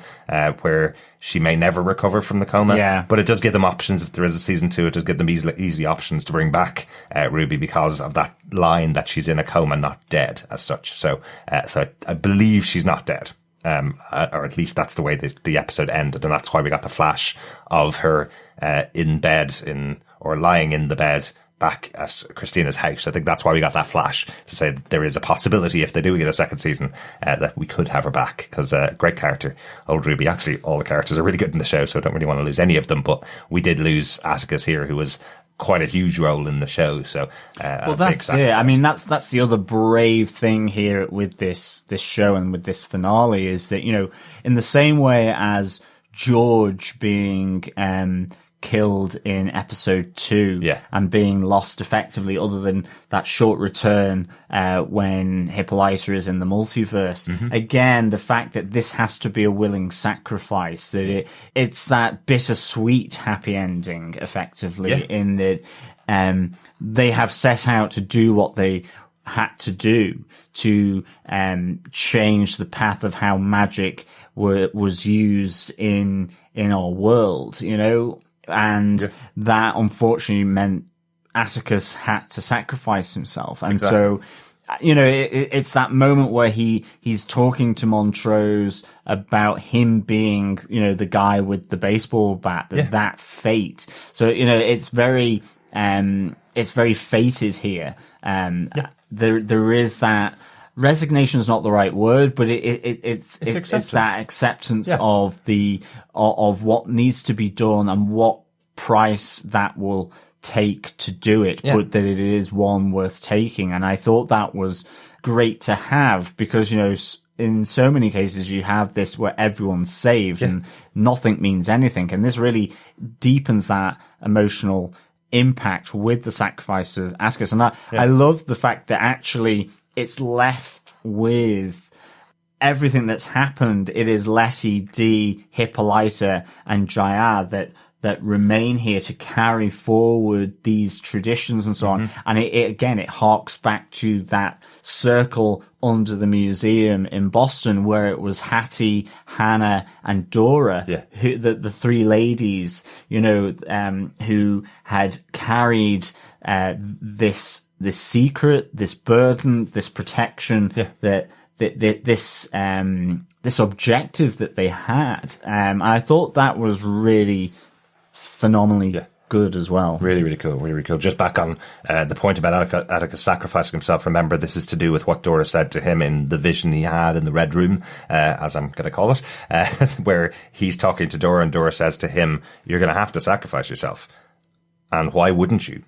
where she may never recover from the coma. Yeah. But it does give them options. If there is a season 2, it does give them easy options to bring back Ruby, because of that line that she's in a coma, not dead as such. So I believe she's not dead. Or at least that's the way the episode ended, and that's why we got the flash of her in bed or lying in the bed back at Christina's house. I think that's why we got that flash, to say that there is a possibility, if they do get a second season, that we could have her back, because great character, old Ruby. Actually, all the characters are really good in the show, so I don't really want to lose any of them, but we did lose Atticus here, who was quite a huge role in the show. So well, that's it. I mean, that's the other brave thing here with this show and with this finale, is that, in the same way as George being killed in episode 2 and being lost effectively, other than that short return when Hippolyta is in the multiverse. Again, the fact that this has to be a willing sacrifice, that it's that bittersweet happy ending, effectively, in that they have set out to do what they had to do to change the path of how magic was used in our world, and that unfortunately meant Atticus had to sacrifice himself. And so, it's that moment where he's talking to Montrose about him being, the guy with the baseball bat, that fate. So, it's very fated here. There is that. Resignation is not the right word, but it's that acceptance of of what needs to be done and what price that will take to do it, but that it is one worth taking. And I thought that was great to have, because, you know, in so many cases you have this where everyone's saved and nothing means anything. And this really deepens that emotional impact with the sacrifice of Atticus. And I love the fact that actually it's left with everything that's happened. It is Leti, Ji, Hippolyta and Ji-Ah that remain here to carry forward these traditions and so on. And it harks back to that circle under the museum in Boston where it was Hattie, Hanna and Dora, who, the three ladies, you know, who had carried, this secret, this burden, this protection, this objective that they had. And I thought that was really phenomenally good as well. Really, really cool. Really, really cool. Just back on the point about Atticus sacrificing himself. Remember, this is to do with what Dora said to him in the vision he had in the Red Room, as I'm going to call it, where he's talking to Dora and Dora says to him, "You're going to have to sacrifice yourself." And why wouldn't you?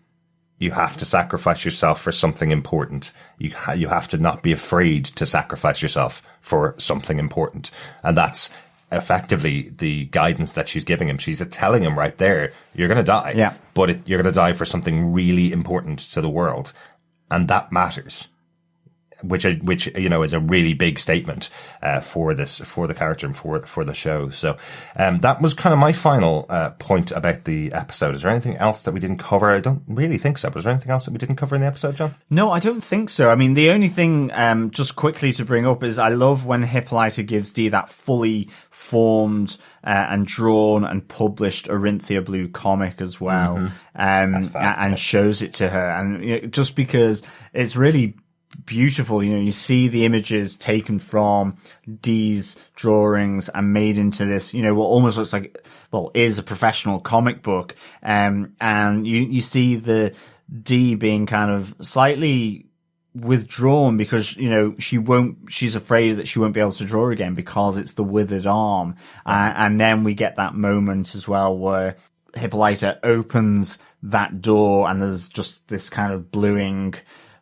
You have to sacrifice yourself for something important. You have to not be afraid to sacrifice yourself for something important. And that's effectively the guidance that she's giving him. She's telling him right there, you're going to die, but you're going to die for something really important to the world. And that matters. Which, you know, is a really big statement, for the character and for the show. So, that was kind of my final, point about the episode. Is there anything else that we didn't cover? I don't really think so. But is there anything else that we didn't cover in the episode, John? No, I don't think so. I mean, the only thing, just quickly to bring up is I love when Hippolyta gives Ji that fully formed, and drawn and published Orinthia Blue comic as well. And shows it to her. And you know, just because it's really beautiful, you know, you see the images taken from Dee's drawings and made into this, you know, what almost looks like, well, is a professional comic book. And you see the Dee being kind of slightly withdrawn because, you know, she's afraid that she won't be able to draw again because it's the withered arm. And then we get that moment as well where Hippolyta opens that door and there's just this kind of bluing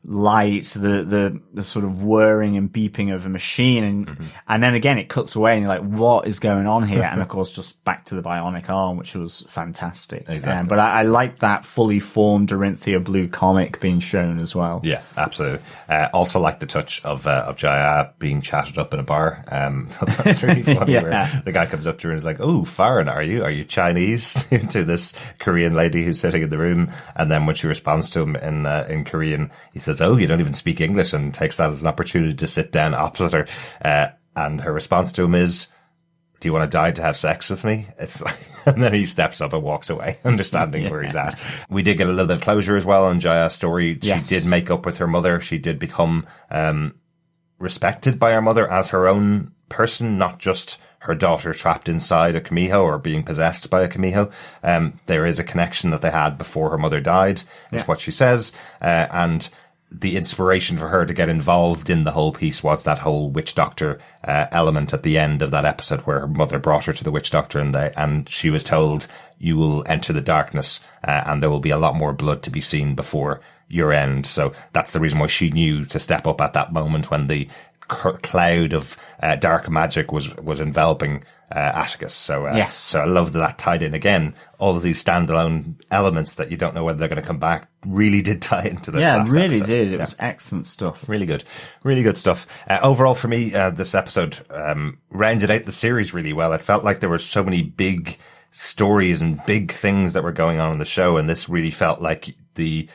light, the sort of whirring and beeping of a machine, and then again it cuts away and you're like, what is going on here? And of course just back to the bionic arm, which was fantastic. Exactly. But I like that fully formed Orinthia Blue comic being shown as well. Yeah, absolutely. Also like the touch of Ji-Ah being chatted up in a bar. That's really funny. Where the guy comes up to her and is like, "Oh, foreign, are you Chinese?" to this Korean lady who's sitting in the room, and then when she responds to him in Korean, he says, "Oh, you don't even speak English," and takes that as an opportunity to sit down opposite her. And her response to him is, "Do you want to die to have sex with me?" It's like, and then he steps up and walks away, understanding where he's at. We did get a little bit of closure as well on Ji-Ah's story. Yes. She did make up with her mother. She did become respected by her mother as her own person, not just her daughter trapped inside a Kamiho or being possessed by a Kamiho. There is a connection that they had before her mother died, is what she says. And the inspiration for her to get involved in the whole piece was that whole witch doctor element at the end of that episode where her mother brought her to the witch doctor and she was told, "You will enter the darkness and there will be a lot more blood to be seen before your end." So that's the reason why she knew to step up at that moment when the cloud of dark magic was enveloping Atticus. So I love that tied in again. All of these standalone elements that you don't know whether they're going to come back really did tie into this. Yeah, it really episode. did. It was excellent stuff. Really good stuff. Overall, for me, this episode rounded out the series really well. It felt like there were so many big stories and big things that were going on in the show, and this really felt like the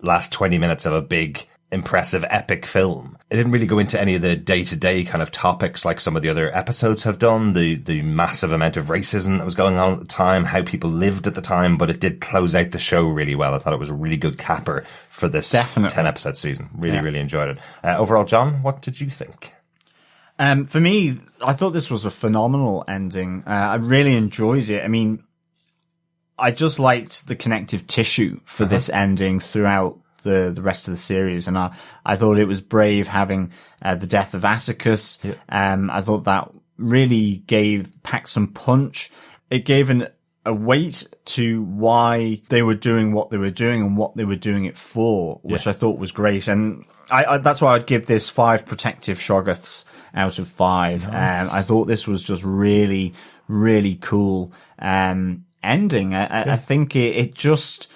last 20 minutes of a big, impressive, epic film. It didn't really go into any of the day-to-day kind of topics like some of the other episodes have done, the massive amount of racism that was going on at the time, how people lived at the time, but it did close out the show really well. I thought it was a really good capper for this 10-episode season. Really enjoyed it. Overall, John, what did you think? For me, I thought this was a phenomenal ending. I really enjoyed it. I mean, I just liked the connective tissue for this ending throughout the rest of the series, and I thought it was brave having the death of Atticus. I thought that really packed some punch. It gave a weight to why they were doing what they were doing and what they were doing it for, which I thought was great. And I that's why I'd give this 5 protective shoggoths out of 5. Nice. I thought this was just really, really cool ending. I think it just...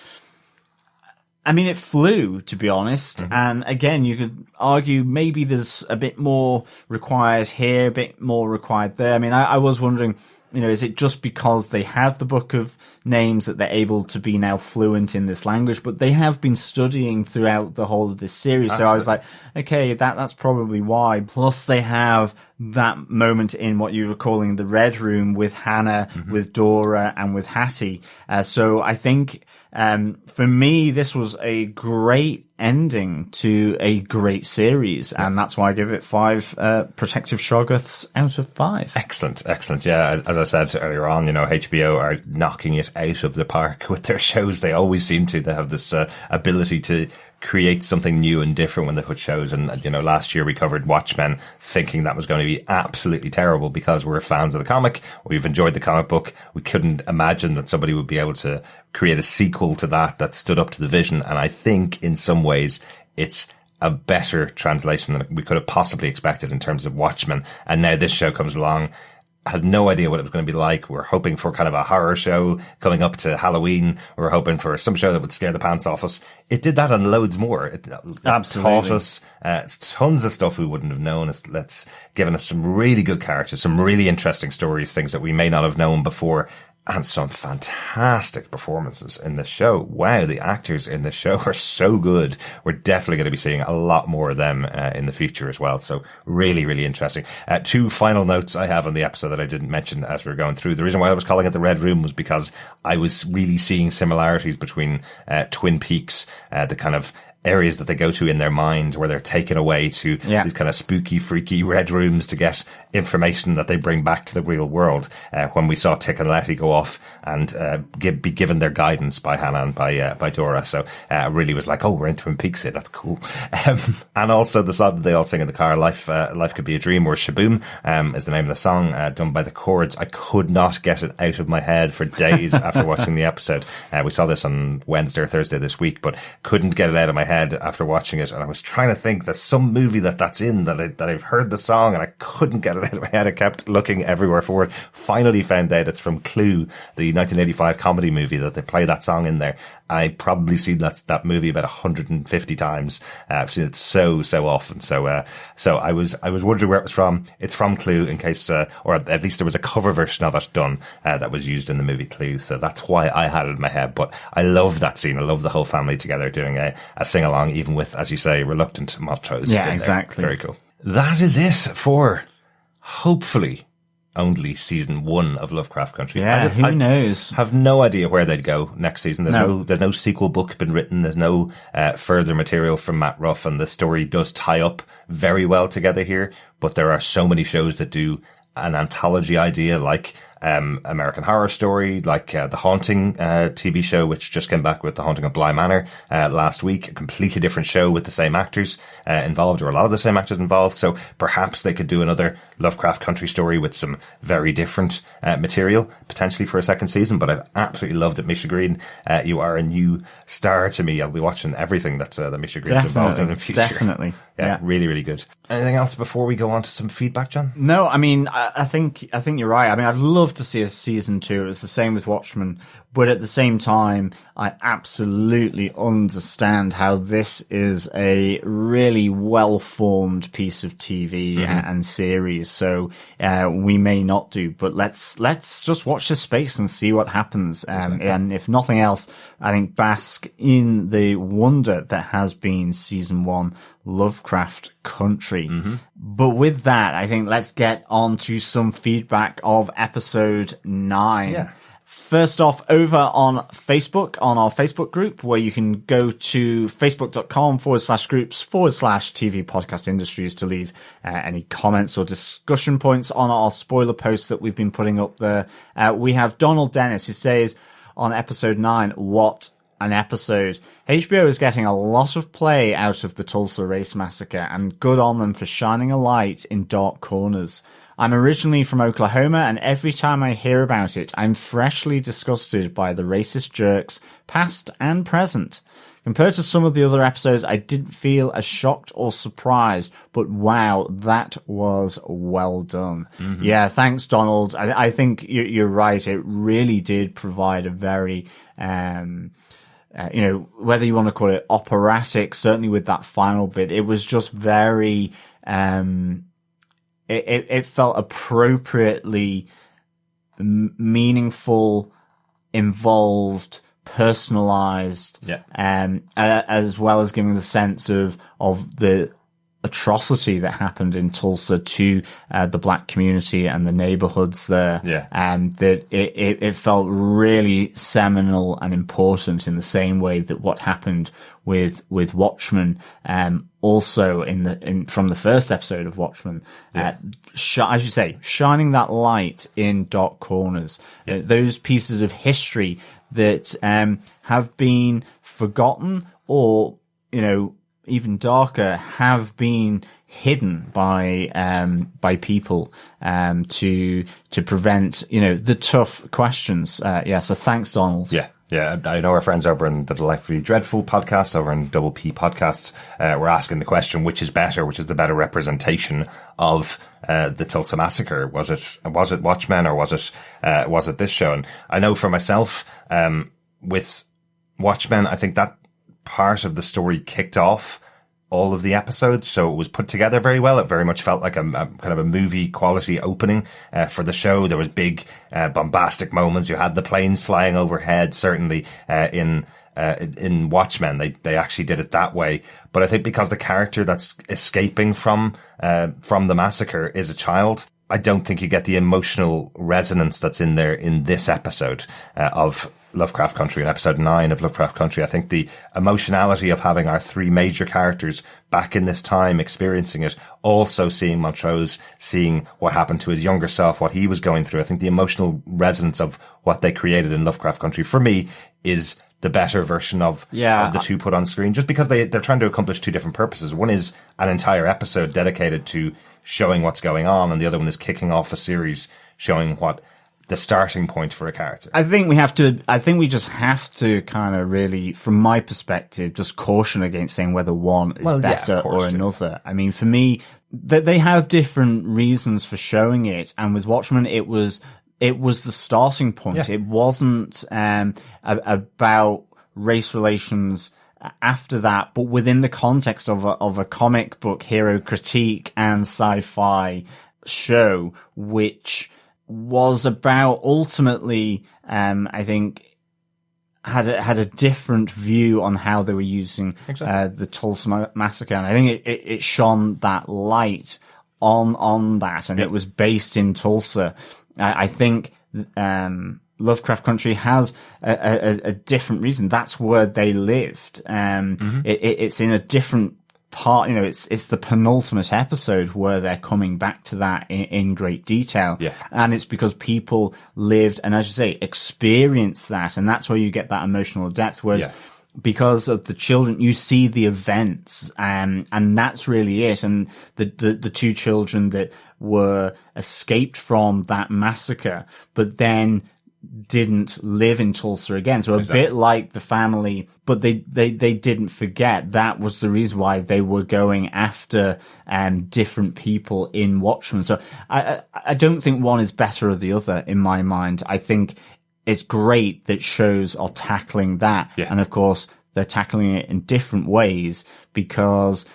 I mean, it flew, to be honest. Mm-hmm. And again, you could argue maybe there's a bit more required here, a bit more required there. I mean, I was wondering, you know, is it just because they have the book of names that they're able to be now fluent in this language? But they have been studying throughout the whole of this series. Absolutely. So I was like, okay, that's probably why. Plus they have that moment in what you were calling the Red Room with Hanna, with Dora, and with Hattie. So I think, for me, this was a great ending to a great series, and that's why I give it 5 protective shoggoths out of 5. Excellent. Yeah, as I said earlier on, you know, HBO are knocking it out of the park with their shows. They always seem to. They have this ability to create something new and different when they put shows. And, you know, last year we covered Watchmen, thinking that was going to be absolutely terrible because we're fans of the comic. We've enjoyed the comic book. We couldn't imagine that somebody would be able to create a sequel to that stood up to the vision. And I think in some ways it's a better translation than we could have possibly expected in terms of Watchmen. And now this show comes along. Had no idea what it was going to be like. We were hoping for kind of a horror show coming up to Halloween. We were hoping for some show that would scare the pants off us. It did that and loads more. It taught us tons of stuff we wouldn't have known. It's given us some really good characters, some really interesting stories, things that we may not have known before. And some fantastic performances in the show. Wow, the actors in the show are so good. We're definitely going to be seeing a lot more of them in the future as well. So really, really interesting. 2 final notes I have on the episode that I didn't mention as we were going through. The reason why I was calling it the Red Room was because I was really seeing similarities between Twin Peaks, the kind of areas that they go to in their mind where they're taken away to these kind of spooky, freaky red rooms to get information that they bring back to the real world. When we saw Tick and Leti go off and be given their guidance by Hanna and by Dora. So really was like, oh, we're in Twin Peaks here. That's cool. And also the song that they all sing in the car, Life Could Be a Dream, or Shaboom, is the name of the song, done by the Chords. I could not get it out of my head for days after watching the episode. We saw this on Wednesday or Thursday this week, but couldn't get it out of my head after watching it. And I was trying to think there's some movie that's in that I've heard the song and I couldn't get it out of my head. I kept looking everywhere for it. Finally found out it's from Clue, the 1985 comedy movie, that they play that song in there. I probably seen that movie about 150 times. I've seen it so often. So I was wondering where it was from. It's from Clue, in case, or at least there was a cover version of it done, that was used in the movie Clue. So that's why I had it in my head. But I love that scene. I love the whole family together doing a sing-along, even with, as you say, reluctant Montrose. Yeah, exactly. Very cool. That is it for, hopefully, only season 1 of Lovecraft Country. Yeah, who knows? Have no idea where they'd go next season. There's no sequel book been written. There's no further material from Matt Ruff, and the story does tie up very well together here. But there are so many shows that do an anthology idea, like American Horror Story, like The Haunting TV show, which just came back with The Haunting of Bly Manor last week. A completely different show with the same actors involved, or a lot of the same actors involved. So perhaps they could do another Lovecraft Country story with some very different material, potentially for a second season. But I've absolutely loved it. Misha Green, you are a new star to me. I'll be watching everything that Misha Green's involved in the future. Definitely. Yeah, really, really good. Anything else before we go on to some feedback, John? No, I mean, I think you're right. I mean, I'd love to see a season 2. It's the same with Watchmen, but at the same time, I absolutely understand how this is a really well-formed piece of TV and series. So we may not do, but let's just watch this space and see what happens. And if nothing else, I think bask in the wonder that has been season 1 Lovecraft Country. But with that, I think let's get on to some feedback of episode 9. Yeah. First off, over on Facebook, on our Facebook group, where you can go to facebook.com/groups/TV Podcast Industries to leave any comments or discussion points on our spoiler posts that we've been putting up there. We have Donald Dennis, who says on episode 9, what an episode. HBO is getting a lot of play out of the Tulsa Race Massacre, and good on them for shining a light in dark corners. I'm originally from Oklahoma, and every time I hear about it, I'm freshly disgusted by the racist jerks, past and present. Compared to some of the other episodes, I didn't feel as shocked or surprised, but wow, that was well done. Mm-hmm. Yeah, thanks, Donald. I think you're right. It really did provide a very, whether you want to call it operatic, certainly with that final bit, it was just very, it felt appropriately meaningful, involved, personalized, as well as giving the sense of the atrocity that happened in Tulsa to the black community and the neighborhoods there. That it felt really seminal and important in the same way that what happened with Watchmen, also from the first episode of Watchmen, as you say, shining that light in dark corners, those pieces of history that have been forgotten, or even darker, have been hidden by people to prevent the tough questions. So thanks, Donald. Yeah, I know our friends over in the Delightfully Dreadful podcast, over in Double P podcasts, were asking the question, which is better, which is the better representation of the Tulsa Massacre? Was it Watchmen, or was it this show? And I know for myself, with Watchmen, I think that part of the story kicked off all of the episodes, so it was put together very well. It very much felt like a kind of a movie quality opening for the show. There was big bombastic moments. You had the planes flying overhead. Certainly in Watchmen, they actually did it that way. But I think because the character that's escaping from the massacre is a child, I don't think you get the emotional resonance that's in there in this episode of Lovecraft Country, in episode 9 of Lovecraft Country. I think the emotionality of having our three major characters back in this time, experiencing it, also seeing Montrose, seeing what happened to his younger self, what he was going through. I think the emotional resonance of what they created in Lovecraft Country, for me, is the better version of the two put on screen, just because they're trying to accomplish two different purposes. One is an entire episode dedicated to showing what's going on, and the other one is kicking off a series showing what the starting point for a character. I think we just have to kind of really, from my perspective, just caution against saying whether one is better or another. I mean, for me, they have different reasons for showing it, and with Watchmen, it was the starting point. Yeah. It wasn't about race relations after that, but within the context of a comic book hero critique and sci-fi show, which was about ultimately, I think, had a different view on how they were using the Tulsa Massacre, and I think it shone that light on that, and it was based in Tulsa. I think Lovecraft Country has a different reason. That's where they lived. It's in a different part, it's the penultimate episode where they're coming back to that in great detail. Yeah. And it's because people lived and, as you say, experienced that. And that's where you get that emotional depth. Whereas because of the children, you see the events, and that's really it. And the two children that were escaped from that massacre, but then didn't live in Tulsa again. So a bit like the family, but they didn't forget. That was the reason why they were going after different people in Watchmen. So I don't think one is better or the other in my mind. I think it's great that shows are tackling that. Yeah. And of course, they're tackling it in different ways because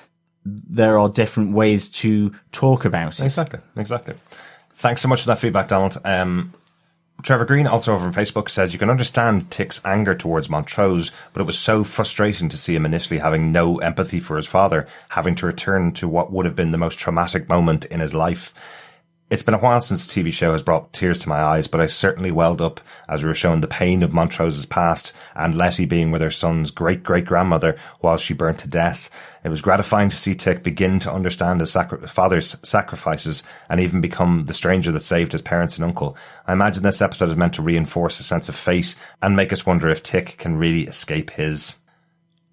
there are different ways to talk about it. Exactly. Thanks so much for that feedback, Donald. Trevor Green, also over on Facebook, says you can understand Tick's anger towards Montrose, but it was so frustrating to see him initially having no empathy for his father, having to return to what would have been the most traumatic moment in his life. It's been a while since the TV show has brought tears to my eyes, but I certainly welled up as we were shown the pain of Montrose's past and Leti being with her son's great-great-grandmother while she burnt to death. It was gratifying to see Tick begin to understand his father's sacrifices and even become the stranger that saved his parents and uncle. I imagine this episode is meant to reinforce a sense of fate and make us wonder if Tick can really escape his...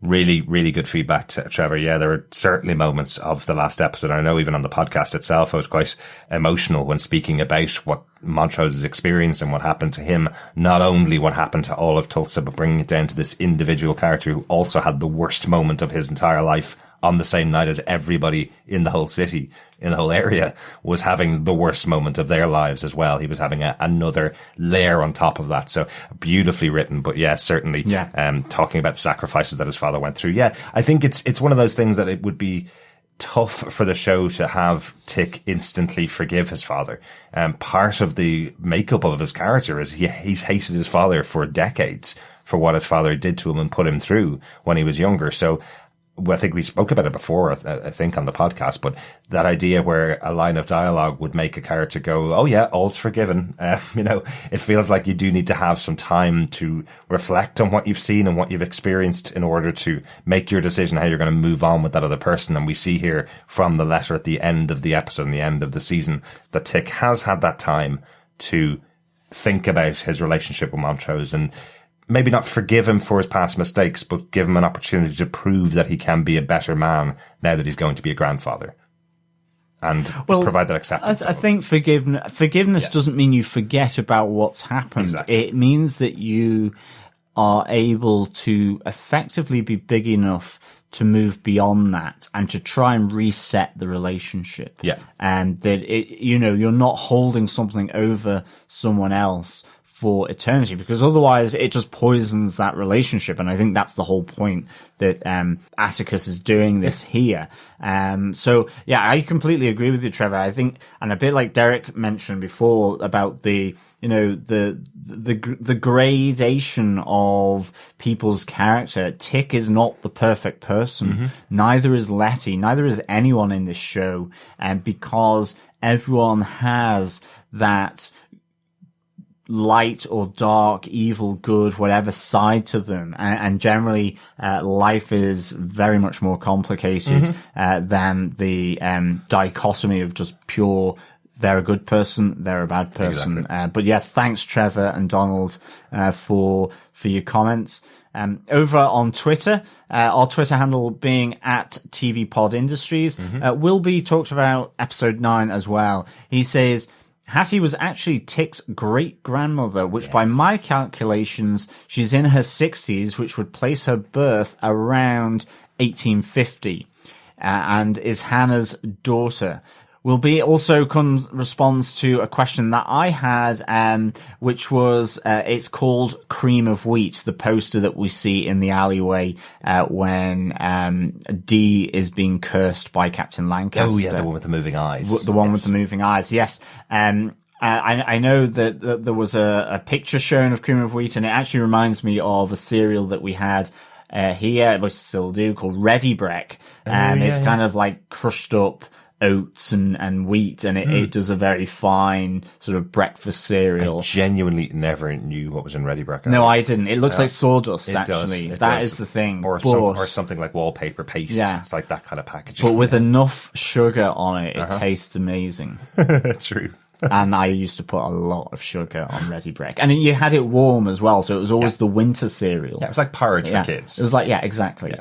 Really, really good feedback, Trevor. Yeah, there were certainly moments of the last episode. I know even on the podcast itself, I was quite emotional when speaking about what Montrose's experienced and what happened to him. Not only what happened to all of Tulsa, but bringing it down to this individual character who also had the worst moment of his entire life on the same night as everybody in the whole city, in the whole area, was having the worst moment of their lives as well. He was having another layer on top of that. So beautifully written. But yeah, certainly, talking about the sacrifices that his father went through. Yeah, I think it's one of those things that it would be tough for the show to have Tick instantly forgive his father. Part of the makeup of his character is he's hated his father for decades for what his father did to him and put him through when he was younger. So I think we spoke about it before, I think, on the podcast, but that idea where a line of dialogue would make a character go, oh yeah, all's forgiven. It feels like you do need to have some time to reflect on what you've seen and what you've experienced in order to make your decision how you're going to move on with that other person. And we see here from the letter at the end of the episode and the end of the season that Tick has had that time to think about his relationship with Montrose and maybe not forgive him for his past mistakes, but give him an opportunity to prove that he can be a better man now that he's going to be a grandfather. And provide that acceptance. I think forgiveness doesn't mean you forget about what's happened. Exactly. It means that you are able to effectively be big enough to move beyond that and to try and reset the relationship. Yeah. And that you're not holding something over someone else for eternity, because otherwise it just poisons that relationship. And I think that's the whole point that Atticus is doing this here. So yeah, I completely agree with you, Trevor. I think, and a bit like Derek mentioned before about the gradation of people's character. Tick is not the perfect person. Mm-hmm. Neither is Leti. Neither is anyone in this show. And because everyone has that light or dark, evil, good, whatever side to them. And generally, life is very much more complicated than the dichotomy of just pure, they're a good person, they're a bad person. Exactly. But yeah, thanks, Trevor and Donald, for your comments. Over on Twitter, our Twitter handle being at TV Pod Industries, Wilby talked about episode 9 as well. He says, Hattie was actually Tick's great-grandmother, which by my calculations, she's in her 60s, which would place her birth around 1850, and is Hannah's daughter. Wilby also responds to a question that I had, which was, it's called Cream of Wheat, the poster that we see in the alleyway, when, Dee is being cursed by Captain Lancaster. Oh yeah, the one with the moving eyes. The one with the moving eyes, yes. I know that there was a picture shown of Cream of Wheat, and it actually reminds me of a cereal that we had here, which still do, called Ready Break. It's kind of like crushed up oats and wheat, and it does a very fine sort of breakfast cereal. I genuinely never knew what was in Ready Break. No, I didn't. It looks like sawdust, actually. That is the thing. Or something like wallpaper paste. Yeah. It's like that kind of packaging. But with enough sugar on it, it tastes amazing. True. And I used to put a lot of sugar on Ready Break. And you had it warm as well, so it was always the winter cereal. Yeah, it was like porridge for kids. It was like, exactly.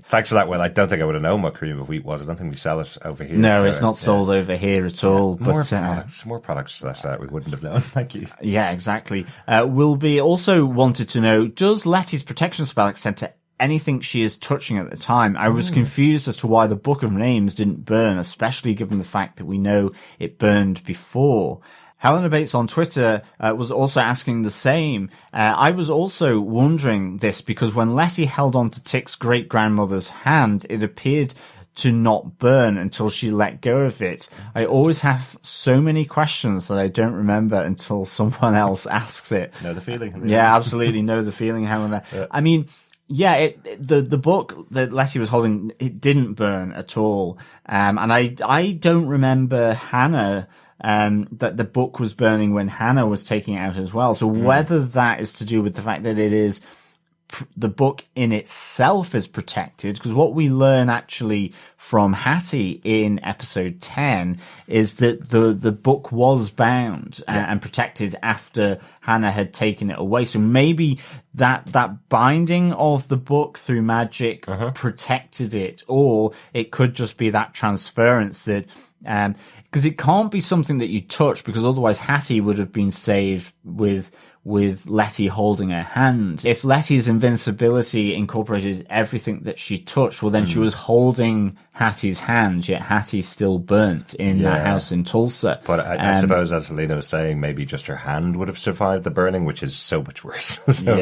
Thanks for that, Will. I don't think I would have known what Cream of Wheat was. I don't think we sell it over here. No, it's not sold over here at all. More products that we wouldn't have known. Thank you. Yeah, exactly. Wilby also wanted to know, does Letty's protection spell extend to anything she is touching at the time? I was confused as to why the Book of Names didn't burn, especially given the fact that we know it burned before. Helena Bates on Twitter was also asking the same. I was also wondering this because when Leti held on to Tick's great-grandmother's hand, it appeared to not burn until she let go of it. I always have so many questions that I don't remember until someone else asks it. Know the feeling. Yeah, absolutely know the feeling, Helena. Yeah. I mean, yeah, the book that Leti was holding, it didn't burn at all. And I don't remember Hannah, that the book was burning when Hannah was taking it out as well. So whether that is to do with the fact that it is the book in itself is protected, because what we learn actually from Hattie in episode 10 is that the book was bound and protected after Hanna had taken it away. So maybe that binding of the book through magic protected it, or it could just be that transference that, because it can't be something that you touch, because otherwise Hattie would have been saved with Leti holding her hand. If Letty's invincibility incorporated everything that she touched, well, then she was holding Hattie's hand, yet Hattie still burnt in that house in Tulsa. But I suppose, as Helena was saying, maybe just her hand would have survived the burning, which is so much worse. So,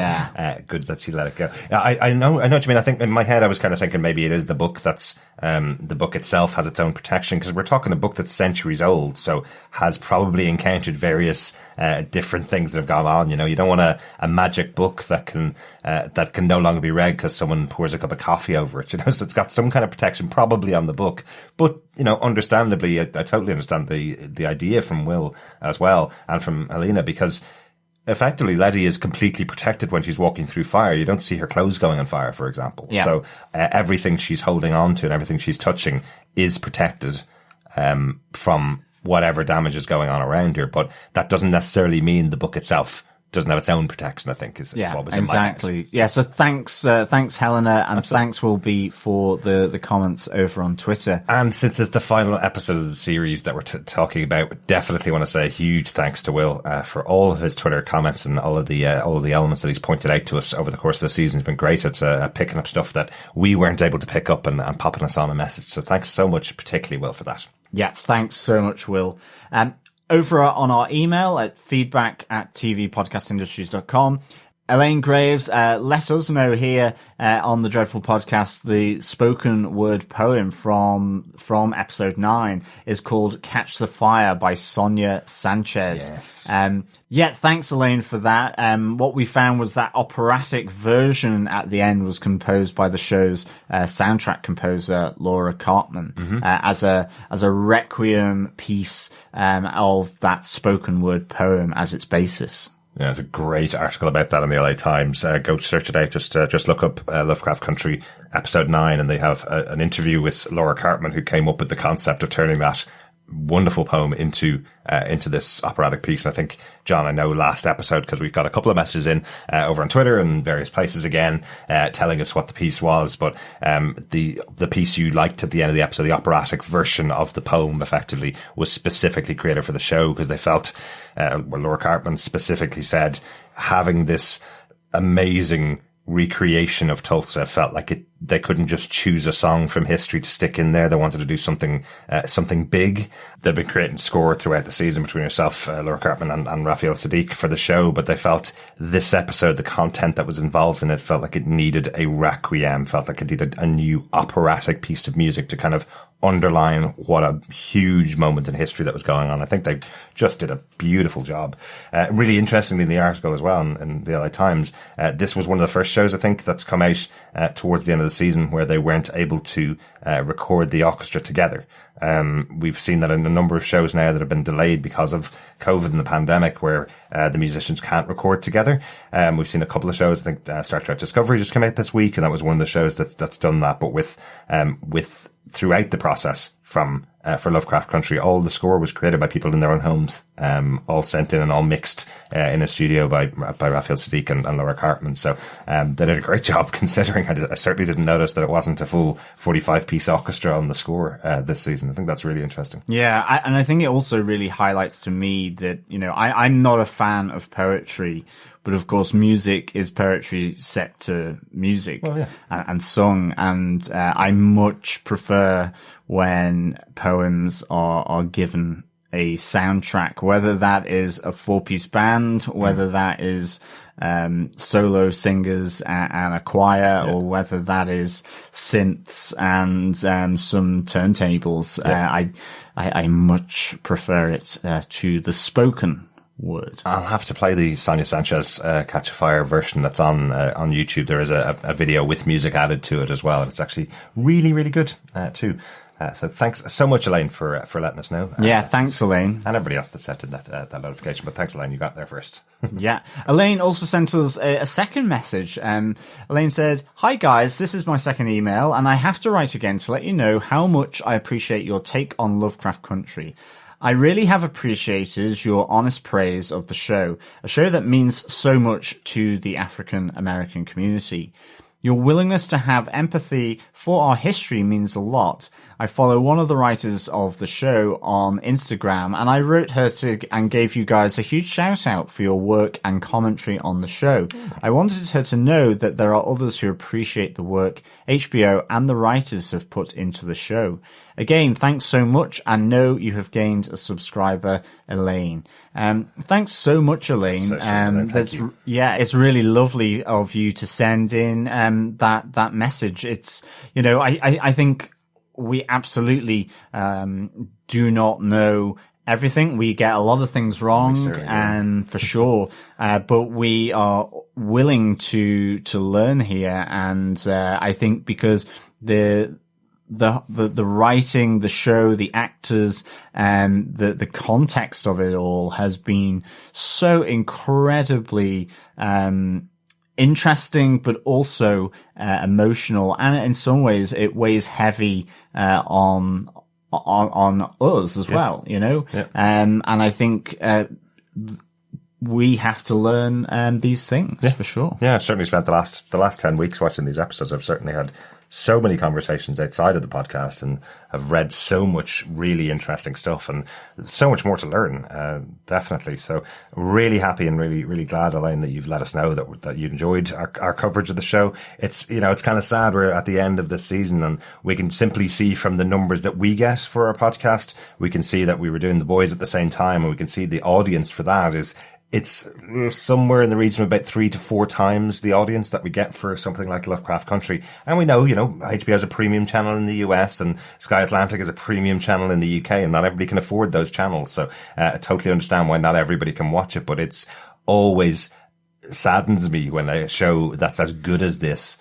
good that she let it go. I know what you mean. I think in my head I was kind of thinking maybe it is the book that's, the book itself has its own protection, because we're talking a book that's centuries old, so has probably encountered various different things that have gone on. You know, you don't want a magic book that can no longer be read because someone pours a cup of coffee over it. You know, so it's got some kind of protection probably on the book. But, you know, understandably, I totally understand the idea from Will as well, and from Helena, because effectively Leti is completely protected when she's walking through fire. You don't see her clothes going on fire, for example. Yeah. So everything she's holding on to and everything she's touching is protected from whatever damage is going on around her. But that doesn't necessarily mean the book itself doesn't have its own protection, I think, is what was in my head. Yeah, so thanks Helena, and thanks Will B for the comments over on Twitter. And since it's the final episode of the series that we're talking about, we definitely want to say a huge thanks to Will for all of his Twitter comments and all of the elements that he's pointed out to us over the course of the season. He's been great at picking up stuff that we weren't able to pick up and popping us on a message. So thanks so much, particularly Will, for that. Yeah, thanks so much, Will. Over on our email at feedback@tvpodcastindustries.com, Elaine Graves let us know here on the Dreadful Podcast the spoken word poem from episode 9 is called Catch the Fire by Sonia Sanchez. Yes. Thanks Elaine for that. What we found was that operatic version at the end was composed by the show's soundtrack composer Laura Cartman as a requiem piece of that spoken word poem as its basis. Yeah, there's a great article about that in the LA Times. Go search it out. Just look up Lovecraft Country episode 9, and they have an interview with Laura Cartman, who came up with the concept of turning that wonderful poem into this operatic piece. And I think, John, I know last episode, because we've got a couple of messages in over on Twitter and various places again telling us what the piece was, but the piece you liked at the end of the episode, the operatic version of the poem, effectively was specifically created for the show, because they felt, Laura Cartman specifically said, having this amazing recreation of Tulsa felt like they couldn't just choose a song from history to stick in there. They wanted to do something big. They've been creating score throughout the season between herself, Laura Cartman and Raphael Sadiq for the show, but they felt this episode, the content that was involved in it, felt like it needed a requiem, felt like it needed a new operatic piece of music to kind of underline what a huge moment in history that was going on. I think they just did a beautiful job. Really interestingly in the article as well in the LA Times, this was one of the first shows, I think, that's come out towards the end of the season where they weren't able to record the orchestra together. We've seen that in a number of shows now that have been delayed because of COVID and the pandemic, where the musicians can't record together. We've seen a couple of shows. I think Star Trek Discovery just came out this week, and that was one of the shows that's done that. But with throughout the process from for Lovecraft Country, all the score was created by people in their own homes, all sent in and all mixed in a studio by Raphael Sadiq and Laura Cartman. So they did a great job, considering I certainly didn't notice that it wasn't a full 45-piece orchestra on the score this season. I think that's really interesting. Yeah, and I think it also really highlights to me that, you know, I'm not a fan of poetry, but of course music is poetry set to music and sung, and I much prefer when poems are given a soundtrack, whether that is a 4-piece band, whether that is solo singers and a choir, or whether that is synths and some turntables. I much prefer it to the spoken would. I'll have to play the Sonia Sanchez Catch a Fire version that's on YouTube. There is a video with music added to it as well. It's actually really, really good too. So thanks so much, Elaine, for letting us know. Yeah, thanks, Elaine. And everybody else that sent in that notification. But thanks, Elaine, you got there first. Yeah. Elaine also sent us a second message. Elaine said, "Hi guys, this is my second email, and I have to write again to let you know how much I appreciate your take on Lovecraft Country. I really have appreciated your honest praise of the show, a show that means so much to the African American community. Your willingness to have empathy for our history means a lot. I follow one of the writers of the show on Instagram, and I wrote her and gave you guys a huge shout out for your work and commentary on the show. I wanted her to know that there are others who appreciate the work HBO and the writers have put into the show. Again, thanks so much, and know you have gained a subscriber, Elaine." Thanks so much, Elaine. Thank you. Yeah, it's really lovely of you to send in that message. It's, I think we absolutely do not know everything. We get a lot of things wrong, and for sure, but we are willing to learn here. And I think because the writing, the show, the actors, and the context of it all has been so incredibly interesting, but also emotional, and in some ways it weighs heavy on us as well. Yeah. And I think we have to learn these things for sure. Yeah, I've certainly spent the last 10 weeks watching these episodes. I've certainly had so many conversations outside of the podcast, and have read so much really interesting stuff, and so much more to learn, definitely. So really happy and really, really glad, Elaine, that you've let us know that you enjoyed our coverage of the show. It's, it's kind of sad we're at the end of this season, and we can simply see from the numbers that we get for our podcast, we can see that we were doing The Boys at the same time, and we can see the audience for that it's somewhere in the region of about 3 to 4 times the audience that we get for something like Lovecraft Country. And we know, HBO is a premium channel in the US, and Sky Atlantic is a premium channel in the UK, and not everybody can afford those channels. So I totally understand why not everybody can watch it, but it's always saddens me when a show that's as good as this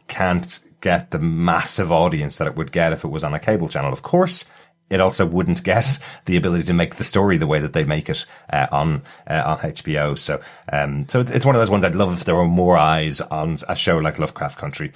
can't get the massive audience that it would get if it was on a cable channel. Of course, it also wouldn't get the ability to make the story the way that they make it on HBO. So it's one of those ones I'd love if there were more eyes on a show like Lovecraft Country.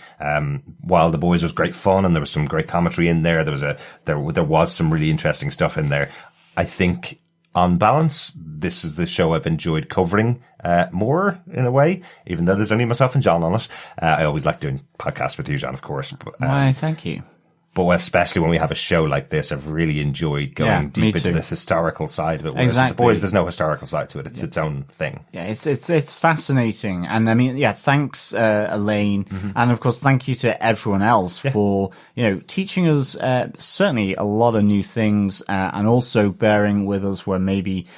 While The Boys was great fun and there was some great commentary in there, there was some really interesting stuff in there. I think on balance, this is the show I've enjoyed covering more in a way, even though there's only myself and John on it. I always like doing podcasts with you, John, of course. But, why, thank you. But especially when we have a show like this, I've really enjoyed going deep into the historical side of it. Whereas with The Boys, there's no historical side to it. It's its own thing. Yeah, it's fascinating. And I mean, thanks, Elaine. Mm-hmm. And of course, thank you to everyone else for, teaching us, certainly a lot of new things, and also bearing with us where maybe,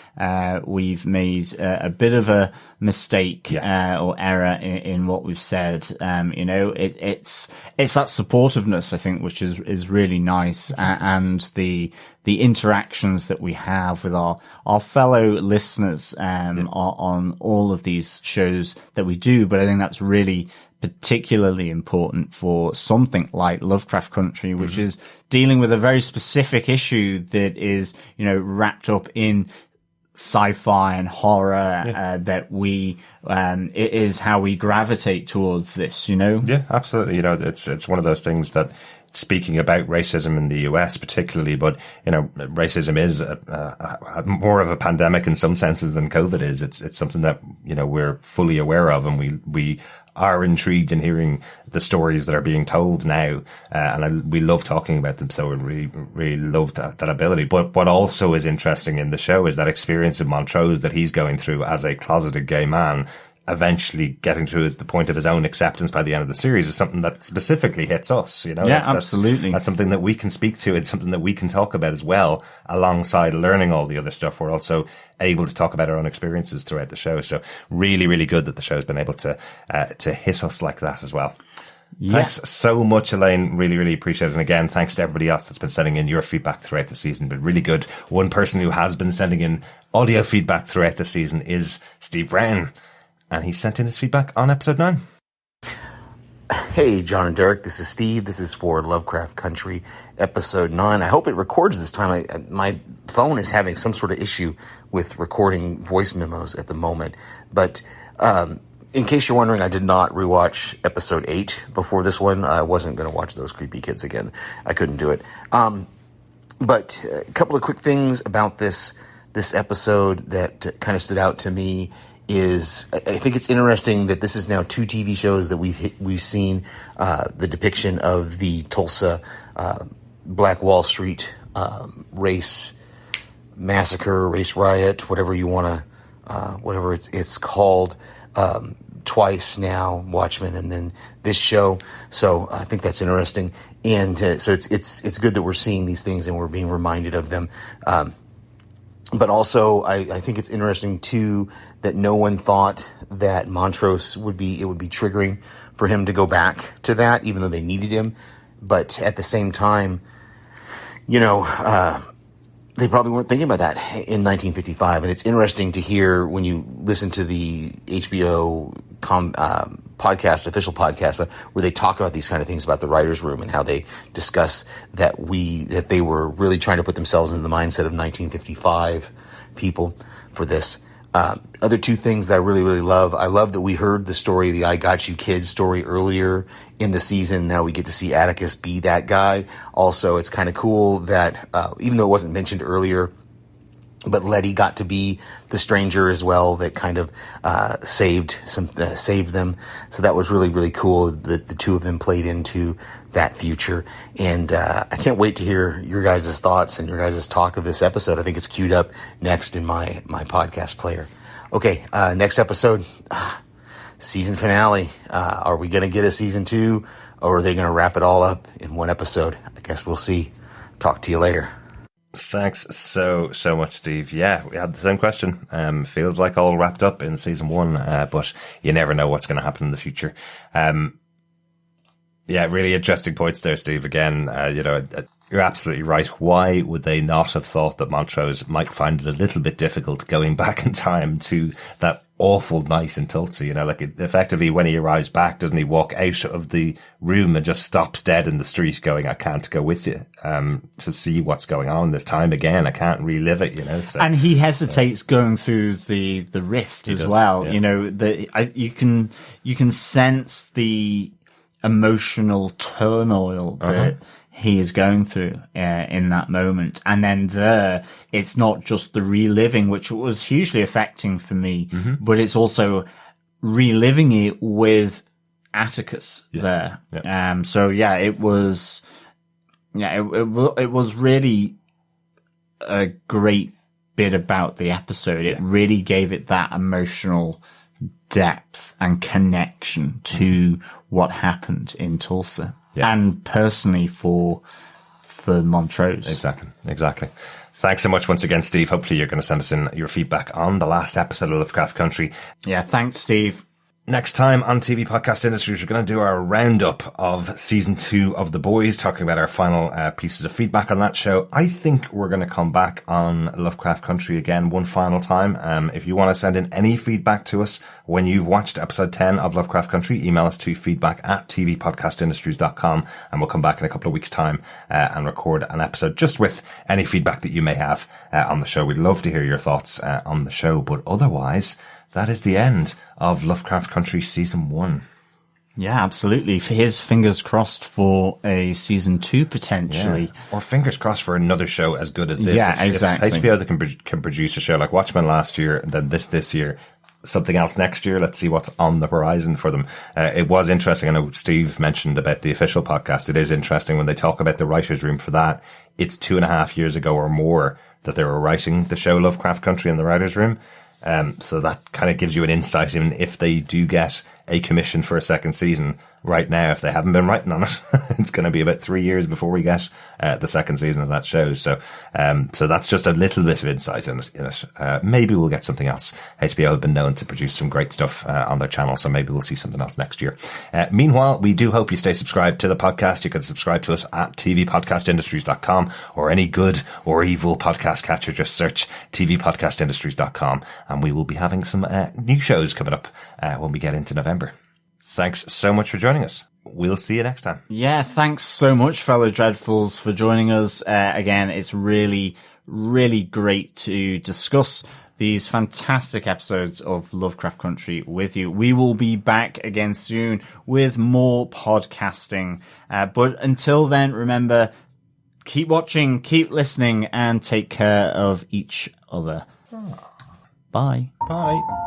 we've made a bit of a mistake, or error in what we've said. It's that supportiveness, I think, which is really nice, and the interactions that we have with our fellow listeners on all of these shows that we do. But I think that's really particularly important for something like Lovecraft Country, which is dealing with a very specific issue that is, wrapped up in sci-fi and horror, that it is how we gravitate towards this, Yeah, absolutely. It's one of those things that, speaking about racism in the US particularly, but, racism is more of a pandemic in some senses than COVID is. It's something that, we're fully aware of, and we are intrigued in hearing the stories that are being told now. We love talking about them. So we really, really love that ability. But what also is interesting in the show is that experience of Montrose that he's going through as a closeted gay man, eventually getting to the point of his own acceptance by the end of the series, is something that specifically hits us, Yeah, absolutely. That's something that we can speak to. It's something that we can talk about as well, alongside learning all the other stuff. We're also able to talk about our own experiences throughout the show. So really, really good that the show's been able to hit us like that as well. Thanks so much, Elaine. Really, really appreciate it. And again, thanks to everybody else that's been sending in your feedback throughout the season. But really good. One person who has been sending in audio feedback throughout the season is Steve Brown. And he sent in his feedback on episode 9. Hey, John and Derek, this is Steve. This is for Lovecraft Country, episode 9. I hope it records this time. My phone is having some sort of issue with recording voice memos at the moment. But in case you're wondering, I did not rewatch episode 8 before this one. I wasn't going to watch those creepy kids again. I couldn't do it. But a couple of quick things about this episode that kind of stood out to me is I think it's interesting that this is now 2 TV shows that we've seen the depiction of the Tulsa Black Wall Street race massacre, race riot, whatever you want to, whatever it's called, twice now, Watchmen, and then this show. So I think that's interesting, and so it's good that we're seeing these things and we're being reminded of them. But also, I think it's interesting, too, that no one thought that Montrose would be triggering for him to go back to that, even though they needed him. But at the same time, they probably weren't thinking about that in 1955. And it's interesting to hear when you listen to the HBO podcast, official podcast, where they talk about these kind of things about the writer's room and how they discuss that they were really trying to put themselves in the mindset of 1955 people for this. Other 2 things that I really, really love. I love that we heard the story, the I Got You Kid story earlier in the season. Now we get to see Atticus be that guy. Also, it's kind of cool that, even though it wasn't mentioned earlier, but Leti got to be the stranger as well that kind of saved them. So that was really, really cool that the 2 of them played into that future. And I can't wait to hear your guys' thoughts and your guys' talk of this episode. I think it's queued up next in my podcast player. Okay, next episode, season finale. Are we going to get a season 2, or are they going to wrap it all up in one episode? I guess we'll see. Talk to you later. Thanks so much, Steve. Yeah, we had the same question. Feels like all wrapped up in season 1, but you never know what's going to happen in the future. Yeah, really interesting points there, Steve. Again, you're absolutely right. Why would they not have thought that Montrose might find it a little bit difficult going back in time to that awful night in Tulsa? Effectively, when he arrives back, doesn't he walk out of the room and just stops dead in the street going, I can't go with you, to see what's going on this time again. I can't relive it, So, and he hesitates going through the rift as well. Yeah. You can sense the emotional turmoil that he is going through in that moment. And then it's not just the reliving, which was hugely affecting for me, but it's also reliving it with Atticus there. Yeah. It was really a great bit about the episode. It really gave it that emotional depth and connection to what happened in Tulsa. Yeah. And personally for Montrose. Exactly. Thanks so much once again, Steve. Hopefully you're going to send us in your feedback on the last episode of Lovecraft Country. Yeah, thanks, Steve. Next time on TV Podcast Industries, we're going to do our roundup of season 2 of The Boys, talking about our final pieces of feedback on that show. I think we're going to come back on Lovecraft Country again one final time. If you want to send in any feedback to us when you've watched episode 10 of Lovecraft Country, email us to feedback@tvpodcastindustries.com, and we'll come back in a couple of weeks' time and record an episode just with any feedback that you may have on the show. We'd love to hear your thoughts on the show, but otherwise, that is the end of Lovecraft Country Season 1. Yeah, absolutely. Here's fingers crossed for a Season 2 potentially. Yeah. Or fingers crossed for another show as good as this. Yeah, exactly. If HBO can produce a show like Watchmen last year, and then this year, something else next year, let's see what's on the horizon for them. It was interesting. I know Steve mentioned about the official podcast. It is interesting when they talk about the writer's room for that. It's 2.5 years ago or more that they were writing the show Lovecraft Country in the writer's room. So that kind of gives you an insight in if they do get a commission for a second season right now, if they haven't been writing on it, it's going to be about 3 years before we get the second season of that show. So that's just a little bit of insight in it. Maybe we'll get something else. HBO have been known to produce some great stuff on their channel, so maybe we'll see something else next year. Meanwhile, we do hope you stay subscribed to the podcast. You can subscribe to us at tvpodcastindustries.com or any good or evil podcast catcher. Just search tvpodcastindustries.com, and we will be having some new shows coming up when we get into November. Thanks so much for joining us. We'll see you next time. Yeah, thanks so much, fellow Dreadfuls, for joining us. Again, it's really, really great to discuss these fantastic episodes of Lovecraft Country with you. We will be back again soon with more podcasting. But until then, remember, keep watching, keep listening, and take care of each other. Bye. Bye.